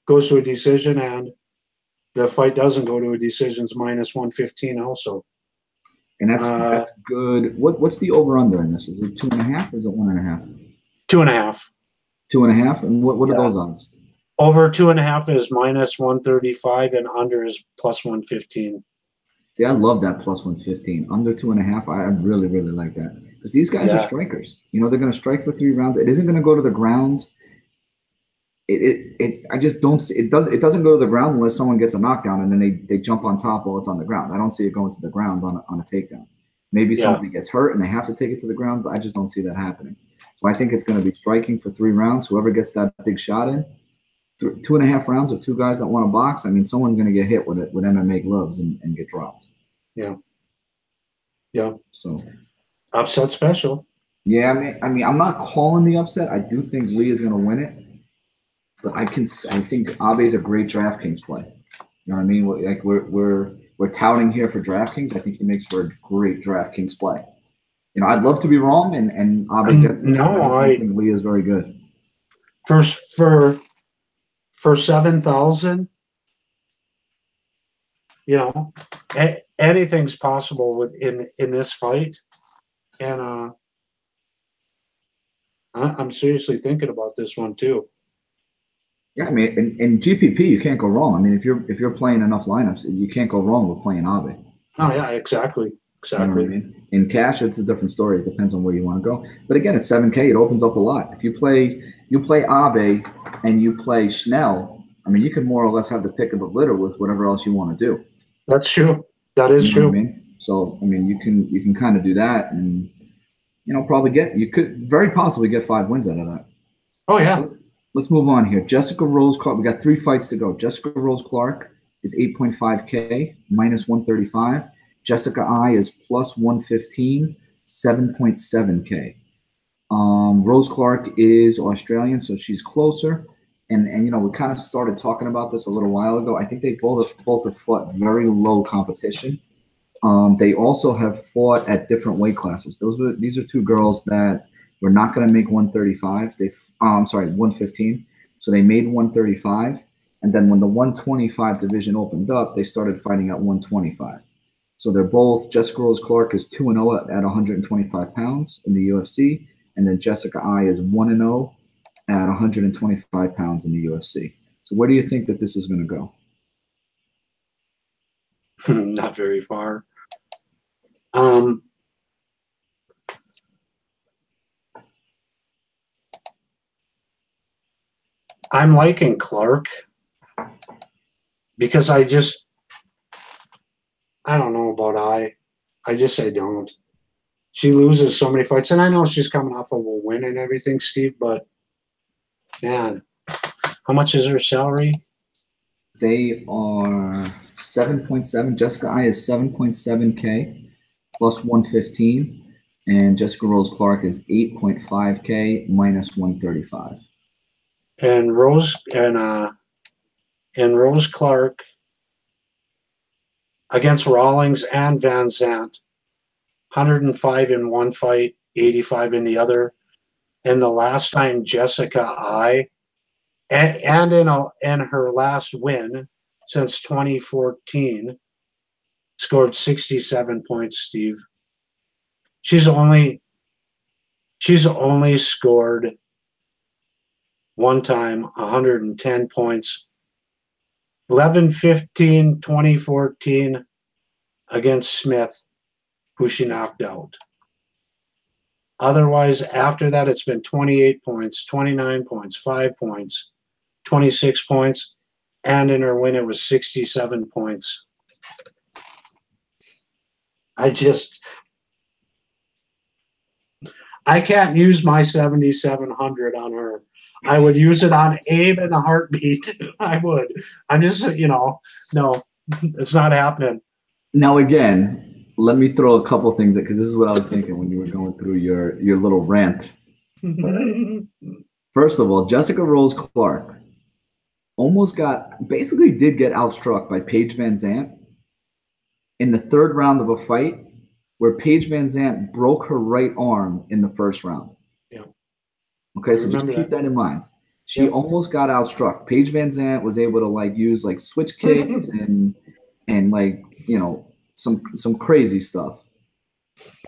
goes to a decision, and the fight doesn't go to a decision's minus 115 also. And that's good. What's the over under in this? Is it 2.5 or is it 1.5? 2.5. 2.5. And what are those odds? Over 2.5 is minus 135, and under is plus 115. See, I love that plus 115. Under 2.5, I really, really like that. Because these guys are strikers. They're going to strike for 3 rounds. It isn't going to go to the ground. I just don't see it doesn't go to the ground unless someone gets a knockdown and then they jump on top while it's on the ground. I don't see it going to the ground on a takedown. Maybe somebody gets hurt and they have to take it to the ground, but I just don't see that happening. So I think it's going to be striking for 3 rounds. Whoever gets that big shot in, 2.5 rounds of 2 guys that want to box. I mean, someone's going to get hit with MMA gloves and get dropped. Yeah. So upset special. Yeah, I mean, I'm not calling the upset. I do think Lee is going to win it, but I think Abe's a great DraftKings play. You know what I mean? Like we're touting here for DraftKings. I think he makes for a great DraftKings play. I'd love to be wrong, and Abe gets this. I think Lee is very good. For 7,000, anything's possible in this fight, and I'm seriously thinking about this one too. Yeah, I mean, in GPP you can't go wrong. I mean, if you're playing enough lineups, you can't go wrong with playing Abe. Oh yeah, exactly. You know what I mean? In cash, it's a different story. It depends on where you want to go. But again, at 7K, it opens up a lot. If you play Abe and you play Schnell, I mean, you can more or less have the pick of the litter with whatever else you want to do. That's true. That is true. What I mean? So I mean, you can kind of do that, and probably you could very possibly get 5 wins out of that. Oh yeah. Let's move on here. Jessica Rose Clark. We got 3 fights to go. Jessica Rose Clark is 8.5K, minus 135. Jessica I is plus 115, 7.7K. Rose Clark is Australian, so she's closer. And we kind of started talking about this a little while ago. I think they both have fought very low competition. They also have fought at different weight classes. These are 2 girls that were not going to make 135. 115. So they made 135, and then when the 125 division opened up, they started fighting at 125. So they're both. Jessica Rose Clark is 2-0 at 125 pounds in the UFC, and then Jessica I is 1-0 at 125 pounds in the UFC. So where do you think that this is going to go? Not very far. I'm liking Clark because I don't know about I don't. She loses so many fights, and I know she's coming off of a win and everything, Steve, but man, how much is her salary? They are 7.7. Jessica I is 7.7K plus 115, and Jessica Rose Clark is 8.5K minus 135. And Rose Clark against Rawlings and Van Zandt, 105 in one fight, 85 in the other. And the last time Jessica I, and in her last win since 2014, scored 67 points, Steve. She's only scored one time 110 points. 11-15, 2014 against Smith, who she knocked out. Otherwise, after that, it's been 28 points, 29 points, 5 points, 26 points, and in her win, it was 67 points. I can't use my 7,700 on her. I would use it on Abe in a heartbeat. I would. I'm just, no, it's not happening. Now, again, let me throw a couple things because this is what I was thinking when you were going through your little rant. First of all, Jessica Rose Clark basically did get outstruck by Paige Van Zant in the third round of a fight where Paige Van Zant broke her right arm in the first round. Yeah. Okay, so just keep that in mind. She almost got outstruck. Paige Van Zant was able to use switch kicks and some crazy stuff.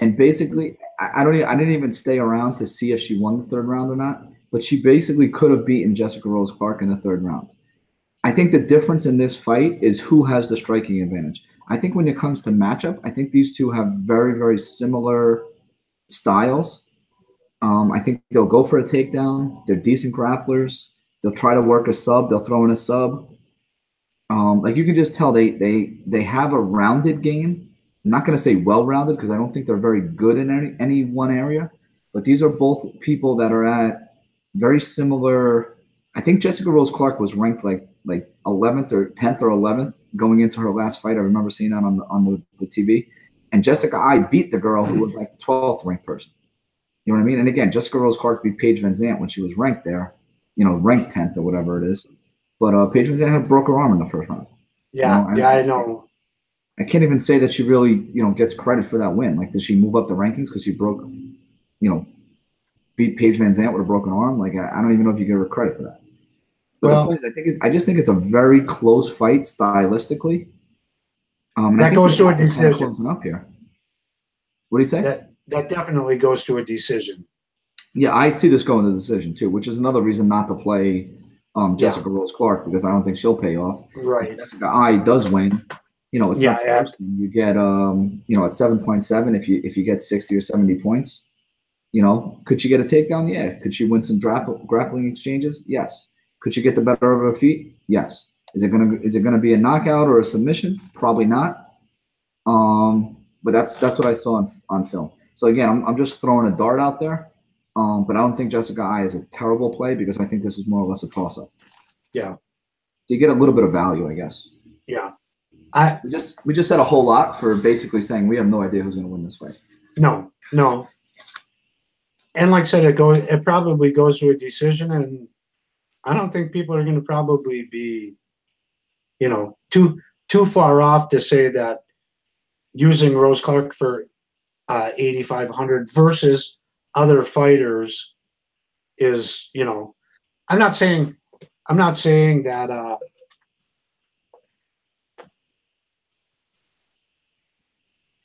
And basically, I didn't even stay around to see if she won the third round or not, but she basically could have beaten Jessica Rose Clark in the third round. I think the difference in this fight is who has the striking advantage. I think when it comes to matchup, I think these two have very, very similar styles. I think they'll go for a takedown. They're decent grapplers. They'll try to work a sub. They'll throw in a sub. You can just tell they have a rounded game. I'm not going to say well-rounded because I don't think they're very good in any one area. But these are both people that are at very similar. I think Jessica Rose Clark was ranked like 11th or 10th or 11th going into her last fight. I remember seeing that on the TV. And Jessica I beat the girl who was like the 12th ranked person. You know what I mean? And again, Jessica Rose Clark beat Paige Van Zant when she was ranked there, ranked 10th or whatever it is. But Paige Van Zant had broke her arm in the first round. Yeah, I know. I can't even say that she really, gets credit for that win. Like, did she move up the rankings because she beat Paige Van Zant with a broken arm? Like, I don't even know if you give her credit for that. But the point is, I just think it's a very close fight stylistically. That goes to a decision. Closing up here. What do you say? That definitely goes to a decision. Yeah, I see this going to decision too, which is another reason not to play Jessica Rose Clark because I don't think she'll pay off. Right. If Jessica I does win. It's not close. You get at 7.7 if you get 60 or 70 points. Could she get a takedown? Yeah. Could she win some grappling exchanges? Yes. Could she get the better of her feet? Yes. Is it gonna be a knockout or a submission? Probably not. But that's what I saw on film. So again, I'm just throwing a dart out there. But I don't think Jessica I is a terrible play because I think this is more or less a toss-up. Yeah. So you get a little bit of value, I guess. Yeah. We just said a whole lot for basically saying we have no idea who's going to win this fight. No. And like I said, it probably goes to a decision, and I don't think people are going to probably be, too far off to say that using Rose Clark for 8,500 versus other fighters is, I'm not saying that.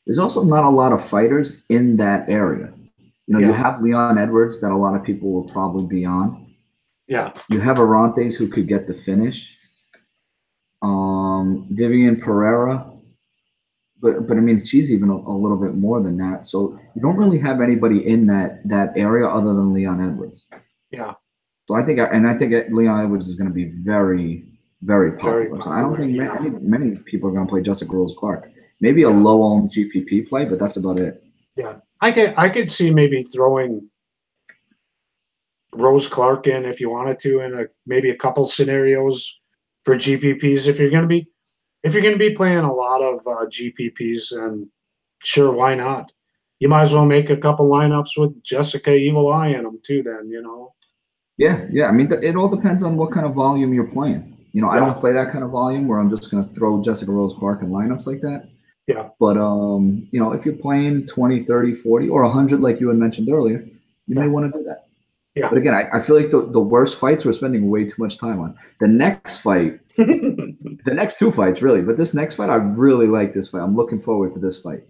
There's also not a lot of fighters in that area. You have Leon Edwards that a lot of people will probably be on. Yeah. You have Arantes who could get the finish. Vivian Pereira. But I mean, she's even a little bit more than that. So you don't really have anybody in that area other than Leon Edwards. Yeah. So I think Leon Edwards is going to be very, very popular. Very so I don't think many people are going to play Jessica Rose Clark. Maybe a low-owned GPP play, but that's about it. Yeah, I could see maybe throwing Rose Clark in if you wanted to in maybe a couple scenarios for GPPs if you're going to be playing a lot of GPPs, and sure, why not? You might as well make a couple lineups with Jessica Evil Eye in them too. Then Yeah. I mean, it all depends on what kind of volume you're playing. I don't play that kind of volume where I'm just going to throw Jessica Rose Clark in lineups like that. Yeah. But, if you're playing 20, 30, 40, or 100 like you had mentioned earlier, you may want to do that. Yeah. But again, I feel like the worst fights we're spending way too much time on. The next fight, the next two fights really, but this next fight, I really like this fight. I'm looking forward to this fight.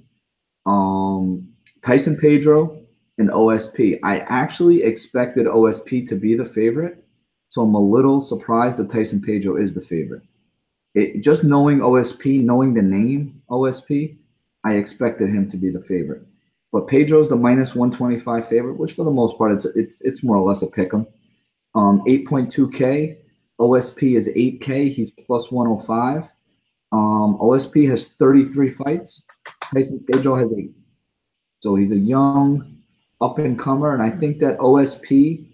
Tyson Pedro and OSP. I actually expected OSP to be the favorite, so I'm a little surprised that Tyson Pedro is the favorite. Just knowing OSP, knowing the name OSP, I expected him to be the favorite. But Pedro's the -125 favorite, which for the most part it's more or less a pick 'em. 8.2K. OSP is 8K. He's +105. OSP has 33 fights. Tyson Pedro has 8. So he's a young up and comer, and I think that OSP,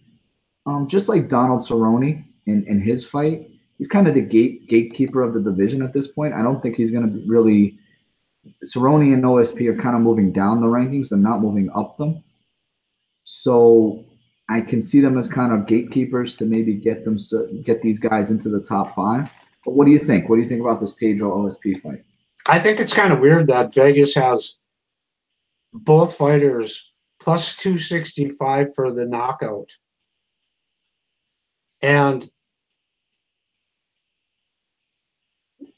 just like Donald Cerrone in his fight, he's kind of the gatekeeper of the division at this point. I don't think he's going to really. Cerrone and OSP are kind of moving down the rankings; they're not moving up them. So I can see them as kind of gatekeepers to maybe get these guys into the top 5. But what do you think? What do you think about this Pedro OSP fight? I think it's kind of weird that Vegas has both fighters plus 265 for the knockout. And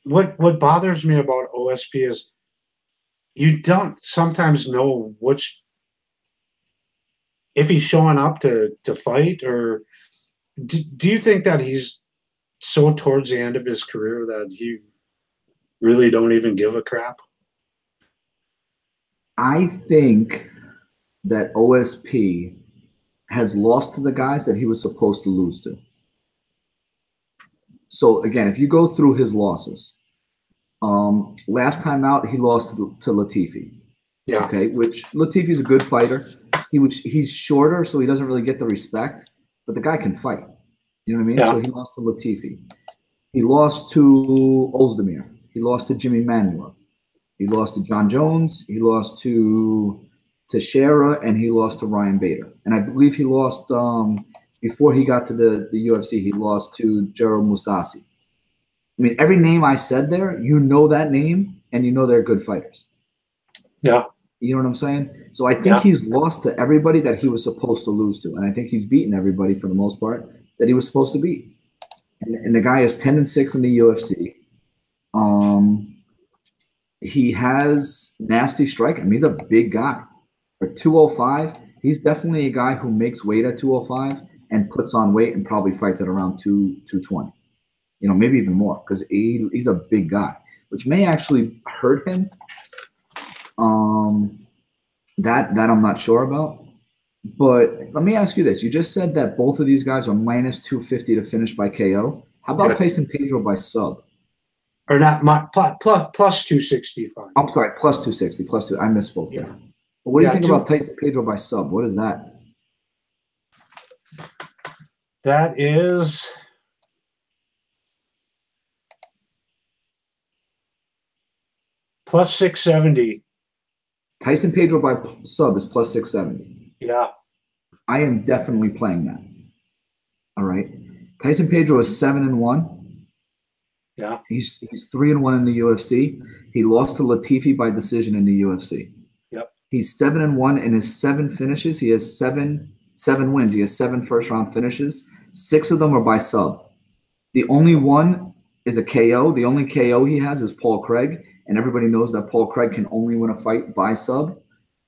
what bothers me about OSP is you don't sometimes know if he's showing up to fight, or do you think that he's so towards the end of his career that he really don't even give a crap? I think that OSP has lost to the guys that he was supposed to lose to. So again, if you go through his losses, last time out he lost to Latifi. Yeah. Okay, which Latifi's a good fighter. He's shorter, so he doesn't really get the respect, but the guy can fight. You know what I mean? Yeah. So he lost to Latifi. He lost to Ozdemir. He lost to Jimmy Manuel. He lost to John Jones. He lost to Teixeira, and he lost to Ryan Bader. And I believe he lost before he got to the UFC. He lost to Gerald Mousasi. I mean, every name I said there, you know that name, and you know they're good fighters. Yeah. You know what I'm saying? So I think he's lost to everybody that he was supposed to lose to, and I think he's beaten everybody for the most part that he was supposed to beat. And the guy is 10-6 in the UFC. He has nasty striking. I mean, he's a big guy. For 205, he's definitely a guy who makes weight at 205 and puts on weight and probably fights at around 220. You know, maybe even more, because he's a big guy, which may actually hurt him. That I'm not sure about. But let me ask you this. You just said that both of these guys are minus 250 to finish by KO. How about Tyson Pedro by sub? Or not, plus 265. I'm sorry, plus 260, plus 2. I misspoke there. But what do you think about Tyson Pedro by sub? What is that? That is plus 670. Tyson Pedro by sub is plus 670. Yeah. I am definitely playing that. All right. Tyson Pedro is 7-1. Yeah. He's 3-1 in the UFC. He lost to Latifi by decision in the UFC. Yep. He's 7-1 in his 7 finishes. He has seven wins. He has 7 first-round finishes. 6 of them are by sub. The only one is a KO. The only KO he has is Paul Craig, and everybody knows that Paul Craig can only win a fight by sub.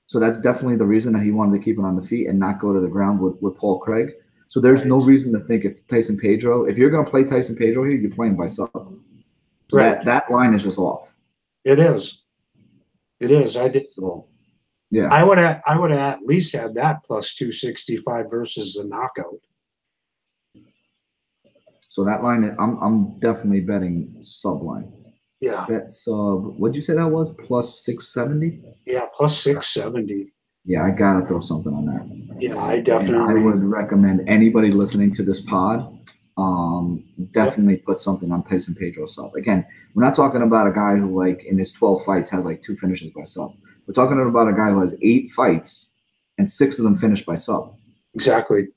So that's definitely the reason that he wanted to keep it on the feet and not go to the ground with Paul Craig. So there's no reason to think if Tyson Pedro, if you're going to play Tyson Pedro here, you're playing by sub. So that line is just off. It is. It is. So, yeah. I would have at least had that plus 265 versus the knockout. So that line, I'm definitely betting sub line. Yeah. Bet sub. What'd you say that was? Plus 670? Yeah, plus 670. Yeah, I gotta throw something on that. Yeah, I definitely. And I would recommend anybody listening to this pod, definitely put something on Tyson Pedro sub. Again, we're not talking about a guy who, like, in his 12 fights has like 2 finishes by sub. We're talking about a guy who has 8 fights and 6 of them finished by sub. Exactly.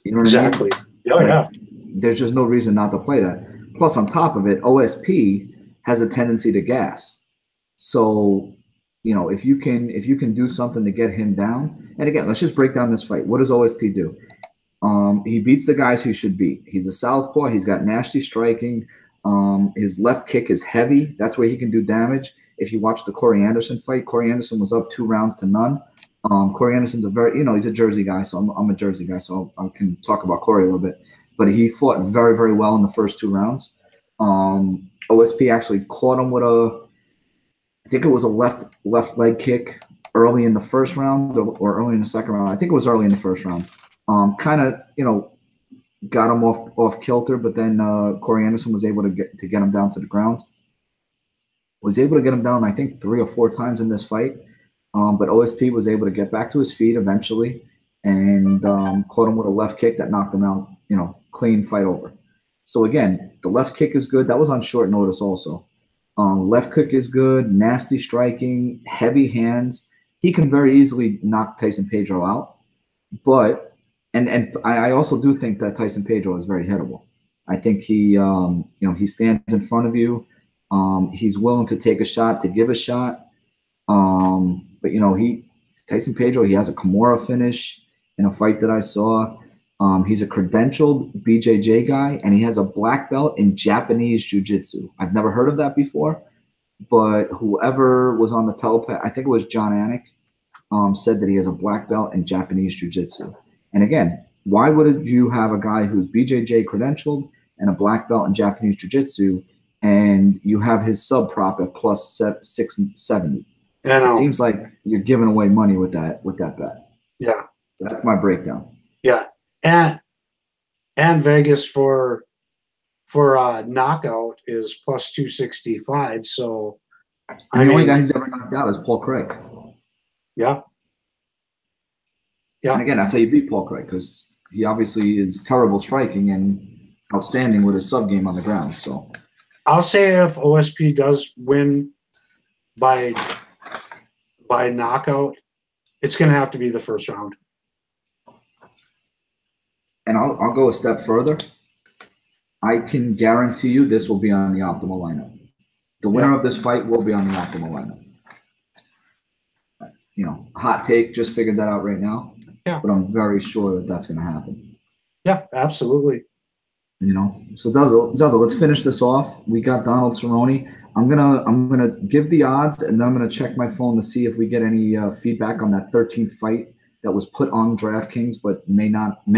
You know what I mean? Oh, like, yeah. There's just no reason not to play that. Plus, on top of it, OSP has a tendency to gas. So, you know, if you can do something to get him down, and again, let's just break down this fight. What does OSP do? He beats the guys he should beat. He's a southpaw. He's got nasty striking. His left kick is heavy. That's where he can do damage. If you watch the Corey Anderson fight, Corey Anderson was up 2 rounds to none. Corey Anderson's he's a Jersey guy, so I'm a Jersey guy, so I can talk about Corey a little bit. But he fought very, very well in the first 2 rounds. OSP actually caught him with I think it was a left leg kick early in the first round or early in the second round. I think it was early in the first round. Kind of, got him off kilter, but then Corey Anderson was able to get him down to the ground. Was able to get him down, I think, 3 or 4 times in this fight. But OSP was able to get back to his feet eventually and caught him with a left kick that knocked him out, clean fight over. So again, the left kick is good. That was on short notice also. Left kick is good, nasty striking, heavy hands. He can very easily knock Tyson Pedro out. But and I also do think that Tyson Pedro is very hittable. I think he stands in front of you. He's willing to take a shot, to give a shot. But Tyson Pedro, he has a Kimura finish in a fight that I saw. He's a credentialed BJJ guy, and he has a black belt in Japanese Jiu-Jitsu. I've never heard of that before, but whoever was on the telepath, I think it was John Anik, said that he has a black belt in Japanese Jiu-Jitsu. And again, why would you have a guy who's BJJ credentialed and a black belt in Japanese Jiu-Jitsu, and you have his sub prop at plus 670? It seems like you're giving away money with that bet. Yeah, that's my breakdown. Yeah, and Vegas for knockout is plus 265. So the only guy who's ever knocked out is Paul Craig. Yeah. And again, that's how you beat Paul Craig, because he obviously is terrible striking and outstanding with his sub game on the ground. So I'll say if OSP does win by knockout, it's going to have to be the first round. And I'll go a step further. I can guarantee you this will be on the optimal lineup. The winner of this fight will be on the optimal lineup. Hot take, just figured that out right now. Yeah. But I'm very sure that that's going to happen. Yeah, absolutely. So Zelda, let's finish this off. We got Donald Cerrone. I'm gonna give the odds, and then I'm gonna check my phone to see if we get any feedback on that 13th fight that was put on DraftKings, but may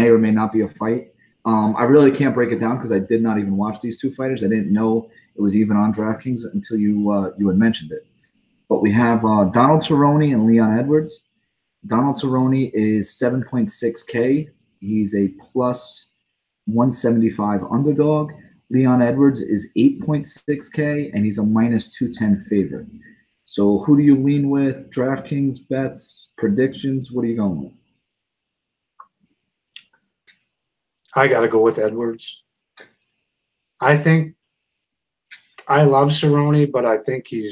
or may not be a fight. I really can't break it down because I did not even watch these two fighters. I didn't know it was even on DraftKings until you had mentioned it. But we have Donald Cerrone and Leon Edwards. Donald Cerrone is 7.6K. He's a plus 175 underdog. Leon Edwards is 8.6K, and he's a minus 210 favorite. So who do you lean with? DraftKings, bets, predictions? What are you going with? I got to go with Edwards. I love Cerrone, but I think he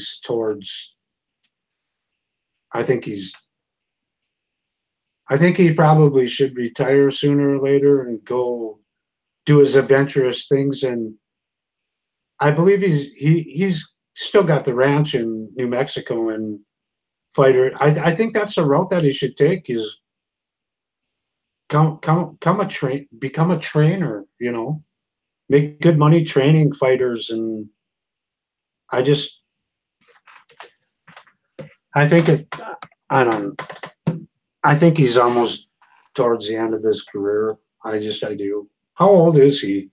probably should retire sooner or later and go do his adventurous things. And I believe he's still got the ranch in New Mexico and fighter. I think that's the route that he should take, is become a trainer, make good money training fighters. And I think he's almost towards the end of his career. I do. How old is he?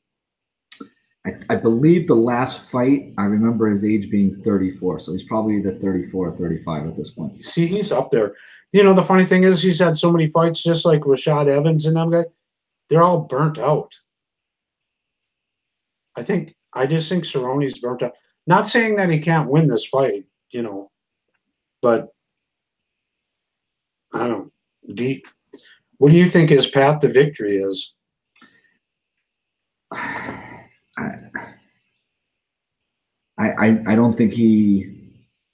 I believe the last fight, I remember his age being 34. So he's probably either 34 or 35 at this point. See, he's up there. The funny thing is he's had so many fights, just like Rashad Evans and them guys. They're all burnt out. I just think Cerrone's burnt out. Not saying that he can't win this fight, but I don't know. What do you think his path to victory is? I don't think he.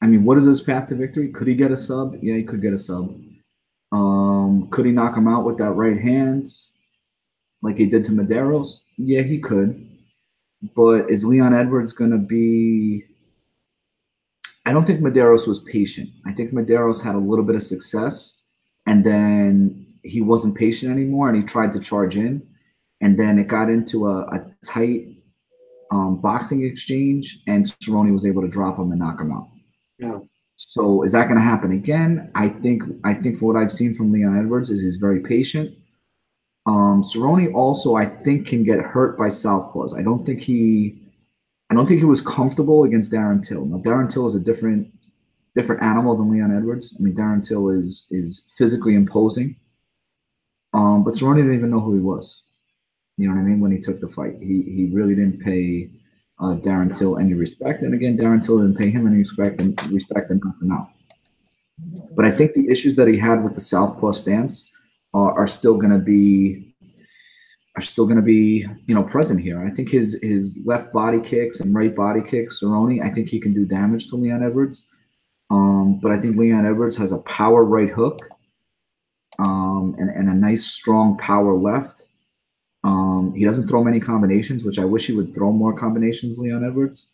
I mean, what is his path to victory? Could he get a sub? Yeah, he could get a sub. Could he knock him out with that right hand, like he did to Medeiros? Yeah, he could. But is Leon Edwards going to be? I don't think Medeiros was patient. I think Medeiros had a little bit of success, and then he wasn't patient anymore, and he tried to charge in, and then it got into a tight boxing exchange, and Cerrone was able to drop him and knock him out. Yeah. So is that going to happen again? I think for what I've seen from Leon Edwards is he's very patient. Cerrone also, I think, can get hurt by southpaws. I don't think he was comfortable against Darren Till. Now, Darren Till is a different animal than Leon Edwards. I mean, Darren Till is physically imposing. But Cerrone didn't even know who he was. You know what I mean? When he took the fight, he really didn't pay Darren Till any respect. And again, Darren Till didn't pay him any respect and knocked him out. But I think the issues that he had with the southpaw stance are still going to be present here. I think his left body kicks and right body kicks, Cerrone, I think he can do damage to Leon Edwards. But I think Leon Edwards has a power right hook, and a nice strong power left. He doesn't throw many combinations, which I wish he would throw more combinations, Leon Edwards.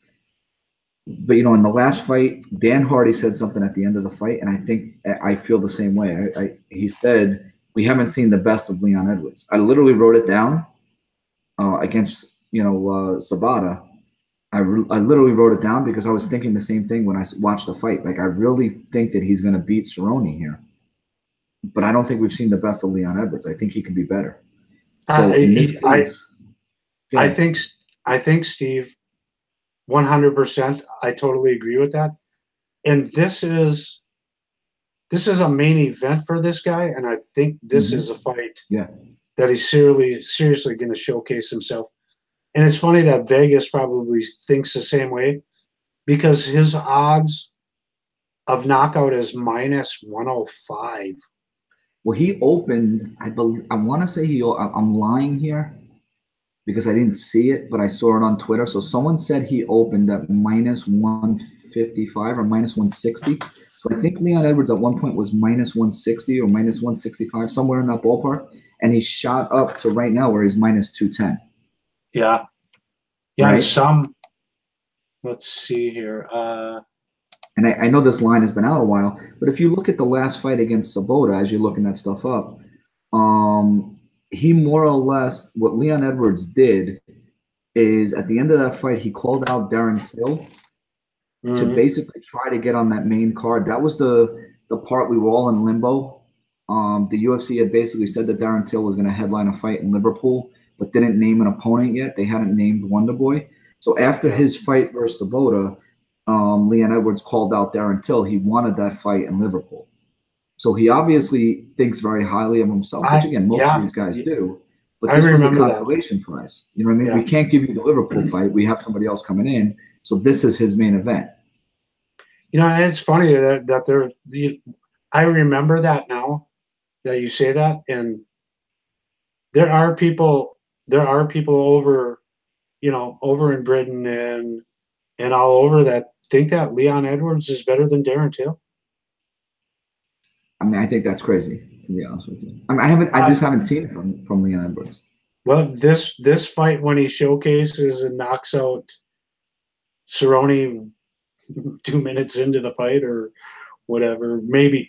But in the last fight, Dan Hardy said something at the end of the fight, and I think I feel the same way. He said, "We haven't seen the best of Leon Edwards." I literally wrote it down against Sabata. I literally wrote it down because I was thinking the same thing when I watched the fight. Like, I really think that he's going to beat Cerrone here, but I don't think we've seen the best of Leon Edwards. I think he can be better. So in this case, I think Steve, 100%. I totally agree with that. And this is a main event for this guy, and I think this is a fight that he's seriously going to showcase himself. And it's funny that Vegas probably thinks the same way, because his odds of knockout is -105. Well, he opened, I want to say I'm lying here because I didn't see it, but I saw it on Twitter. So someone said he opened at -155 or -160. So I think Leon Edwards at one point was -160 or -165, somewhere in that ballpark. And he shot up to right now where he's -210. Yeah. Yeah, right? Let's see here. And I know this line has been out a while, but if you look at the last fight against Sabota, as you're looking that stuff up, he more or less, what Leon Edwards did is at the end of that fight, he called out Darren Till to basically try to get on that main card. That was the part we were all in limbo. The UFC had basically said that Darren Till was going to headline a fight in Liverpool, but didn't name an opponent yet. They hadn't named Wonderboy. So after his fight versus Sabota, Leon Edwards called out Darren Till. He wanted that fight in Liverpool. So he obviously thinks very highly of himself, which again, most of these guys do. But this was the consolation prize. You know what I mean? Yeah. We can't give you the Liverpool fight. We have somebody else coming in. So this is his main event. And it's funny that I remember that now that you say that. And there are people over, over in Britain and all over that think that Leon Edwards is better than Darren Till. I mean, I think that's crazy, to be honest with you. I mean, I just haven't seen it from Leon Edwards. Well, this fight, when he showcases and knocks out Cerrone 2 minutes into the fight or whatever, maybe,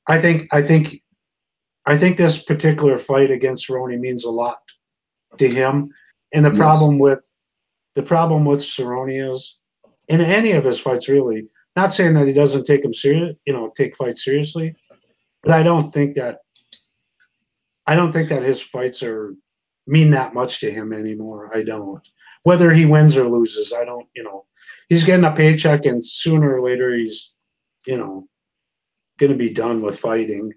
I think this particular fight against Cerrone means a lot to him. And the problem with Cerrone is, in any of his fights, really, not saying that he doesn't take him serious, take fights seriously, but I don't think that his fights mean that much to him anymore. I don't. Whether he wins or loses, I don't. He's getting a paycheck, and sooner or later, he's, going to be done with fighting.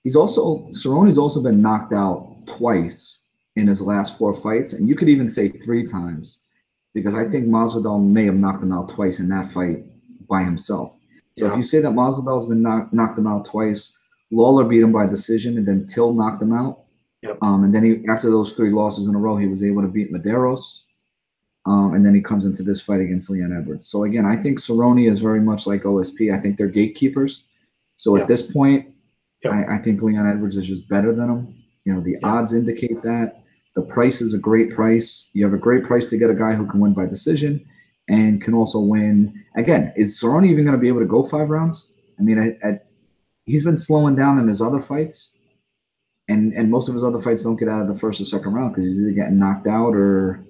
Cerrone's also been knocked out twice in his last 4 fights, and you could even say 3 times, because I think Masvidal may have knocked him out twice in that fight by himself. So if you say that Masvidal's been knocked him out twice, Lawler beat him by decision, and then Till knocked him out. Yep. And then after those 3 losses in a row, he was able to beat Medeiros. And then he comes into this fight against Leon Edwards. So again, I think Cerrone is very much like OSP. I think they're gatekeepers. So at this point, I think Leon Edwards is just better than him. The odds indicate that. The price is a great price. You have a great price to get a guy who can win by decision and can also win. Again, is Cerrone even going to be able to go 5 rounds? I mean, he's been slowing down in his other fights, and most of his other fights don't get out of the first or second round because he's either getting knocked out or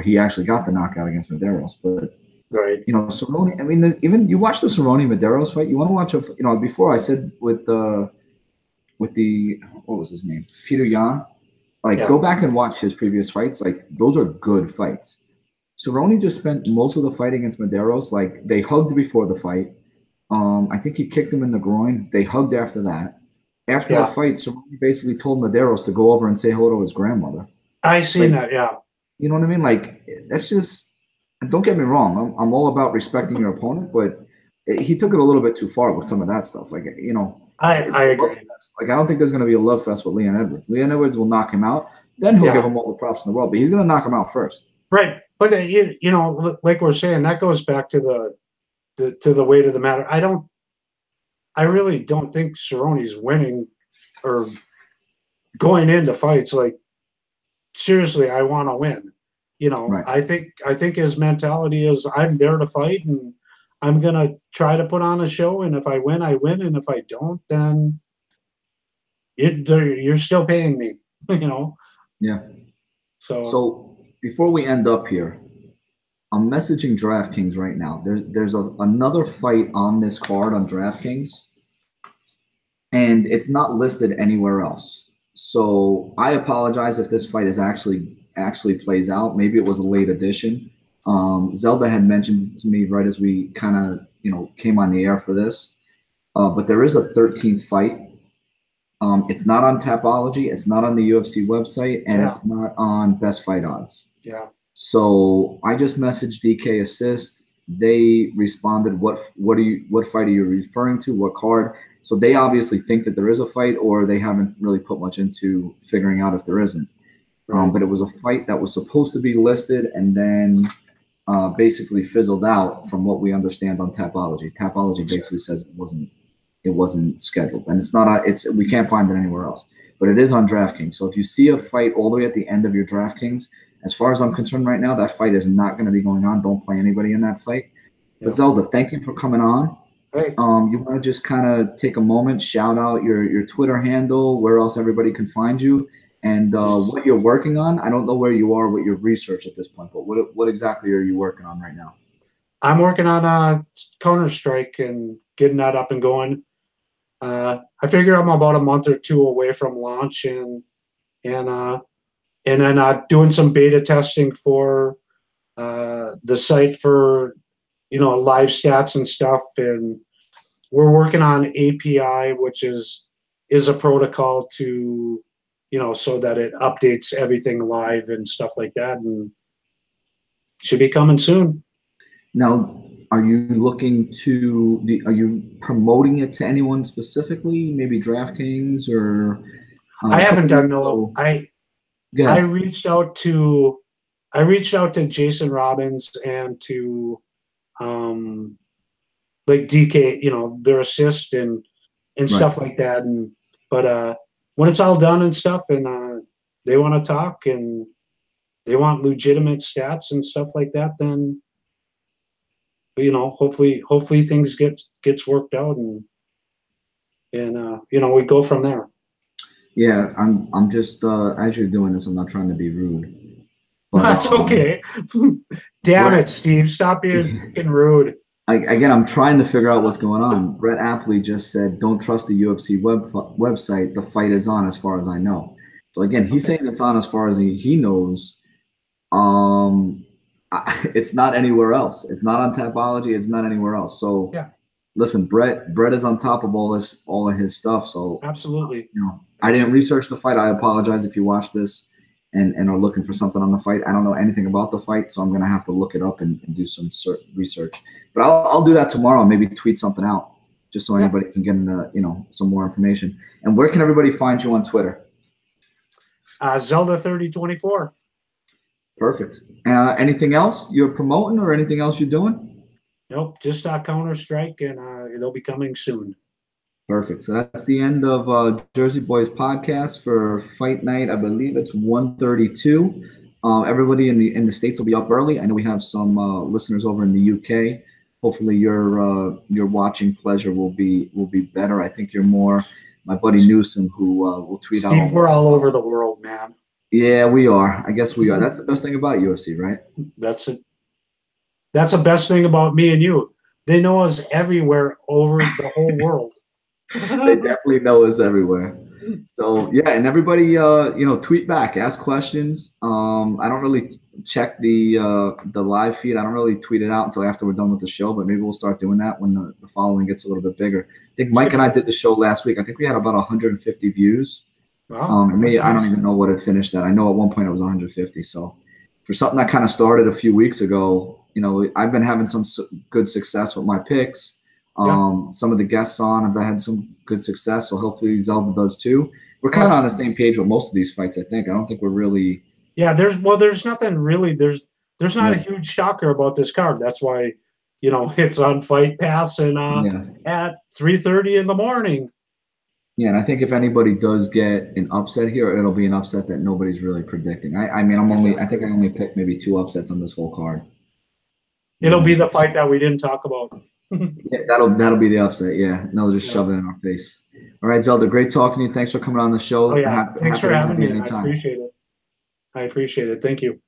he actually got the knockout against Medeiros. But Cerrone. I mean, even you watch the Cerrone Medeiros fight. You want to watch before I said with the what was his name, Peter Yan. Go back and watch his previous fights. Those are good fights. Cerrone just spent most of the fight against Medeiros. They hugged before the fight. I think he kicked him in the groin. They hugged after that. After that fight, Cerrone basically told Medeiros to go over and say hello to his grandmother. I seen that, yeah. You know what I mean? That's just, don't get me wrong. I'm all about respecting your opponent, but he took it a little bit too far with some of that stuff. Like, you know, I agree. like, I don't think there's going to be a love fest with Leon Edwards. Leon Edwards will knock him out. Then he'll give him all the props in the world, but he's going to knock him out first. Right. But, you know, like we're saying, that goes back to the weight of the matter. I really don't think Cerrone's winning or going into fights like, seriously, I want to win. You know, Right. I think his mentality is, I'm there to fight, and I'm gonna try to put on a show. And if I win, I win, and if I don't, then you're still paying me. You know. Yeah. So before we end up here, I'm messaging DraftKings right now. There's another fight on this card on DraftKings, and it's not listed anywhere else. So I apologize if this fight is actually plays out. Maybe it was a late addition. Zelda had mentioned to me right as we kind of, you know, came on the air for this, but there is a 13th fight. It's not on Tapology, it's not on the UFC website, and it's not on Best Fight Odds. Yeah. So I just messaged DK Assist. They responded, what fight are you referring to? What card? So they obviously think that there is a fight, or they haven't really put much into figuring out if there isn't. Right. But it was a fight that was supposed to be listed and then basically fizzled out from what we understand on Tapology. Tapology basically says it wasn't scheduled, and we can't find it anywhere else. But it is on DraftKings. So if you see a fight all the way at the end of your DraftKings, as far as I'm concerned right now, that fight is not going to be going on. Don't play anybody in that fight. But Zelda, thank you for coming on. Hey. You want to just kind of take a moment, shout out your Twitter handle, where else everybody can find you, and what you're working on. I don't know where you are with your research at this point, but what exactly are you working on right now? I'm working on Counter-Strike and getting that up and going. I figure I'm about a month or two away from launch, and then doing some beta testing for the site for, you know, live stats and stuff. And we're working on API, which is a protocol to, you know, so that it updates everything live and stuff like that, and should be coming soon. Now, are you promoting it to anyone specifically? Maybe DraftKings or? I haven't done no. I reached out to Jason Robbins and to like DK, you know, their assist and stuff like that. And but when it's all done and stuff, and they want to talk and they want legitimate stats and stuff like that, then, you know, hopefully things gets worked out, and you know, we go from there. Yeah, I'm just as you're doing this, I'm not trying to be rude. But, that's okay. Damn it, Steve! Stop being fucking rude. Again, I'm trying to figure out what's going on. Brett Apley just said, "Don't trust the UFC website. The fight is on, as far as I know." So again, he's saying it's on as far as he knows. It's not anywhere else. It's not on Tapology. It's not anywhere else. So listen, Brett is on top of all of his stuff. So absolutely, you know, I didn't research the fight. I apologize if you watch this and are looking for something on the fight. I don't know anything about the fight, so I'm gonna have to look it up and do some research. But I'll do that tomorrow. Maybe tweet something out just so anybody can get you know, some more information. And where can everybody find you on Twitter? Zelda 3024. Perfect. Anything else you're promoting or anything else you're doing? Nope, just Counter-Strike, and it'll be coming soon. Perfect. So that's the end of Jersey Boys podcast for Fight Night. I believe it's 1:32. Everybody in the States will be up early. I know we have some listeners over in the UK. Hopefully your watching pleasure will be better. I think you're more my buddy Newsom, who will tweet Steve, out. We're all over the world, man. Yeah, we are. I guess we are. That's the best thing about UFC, right? That's it. That's the best thing about me and you. They know us everywhere over the whole world. They definitely know us everywhere. So yeah, and everybody, you know, tweet back, ask questions. I don't really check the live feed. I don't really tweet it out until after we're done with the show, but maybe we'll start doing that when the following gets a little bit bigger. I think Mike and I did the show last week. I think we had about 150 views. Wow. Maybe I don't even know what it finished at. I know at one point it was 150. So for something that kind of started a few weeks ago, you know, I've been having some good success with my picks. Some of the guests on have had some good success, so hopefully Zelda does too. We're kind of on the same page with most of these fights, I think. I don't think we're really. Yeah, there's nothing really. There's not a Yeah. huge shocker about this card. That's why, it's on Fight Pass and Yeah. at 3:30 in the morning. Yeah, and I think if anybody does get an upset here, it'll be an upset that nobody's really predicting. I mean, I think I only picked maybe 2 upsets on this whole card. It'll be the fight that we didn't talk about. Yeah, that'll be the upset. Yeah, no, just shove it in our face. All right, Zelda, great talking to you. Thanks for coming on the show. Oh yeah, thanks for having me. Anytime. I appreciate it. Thank you.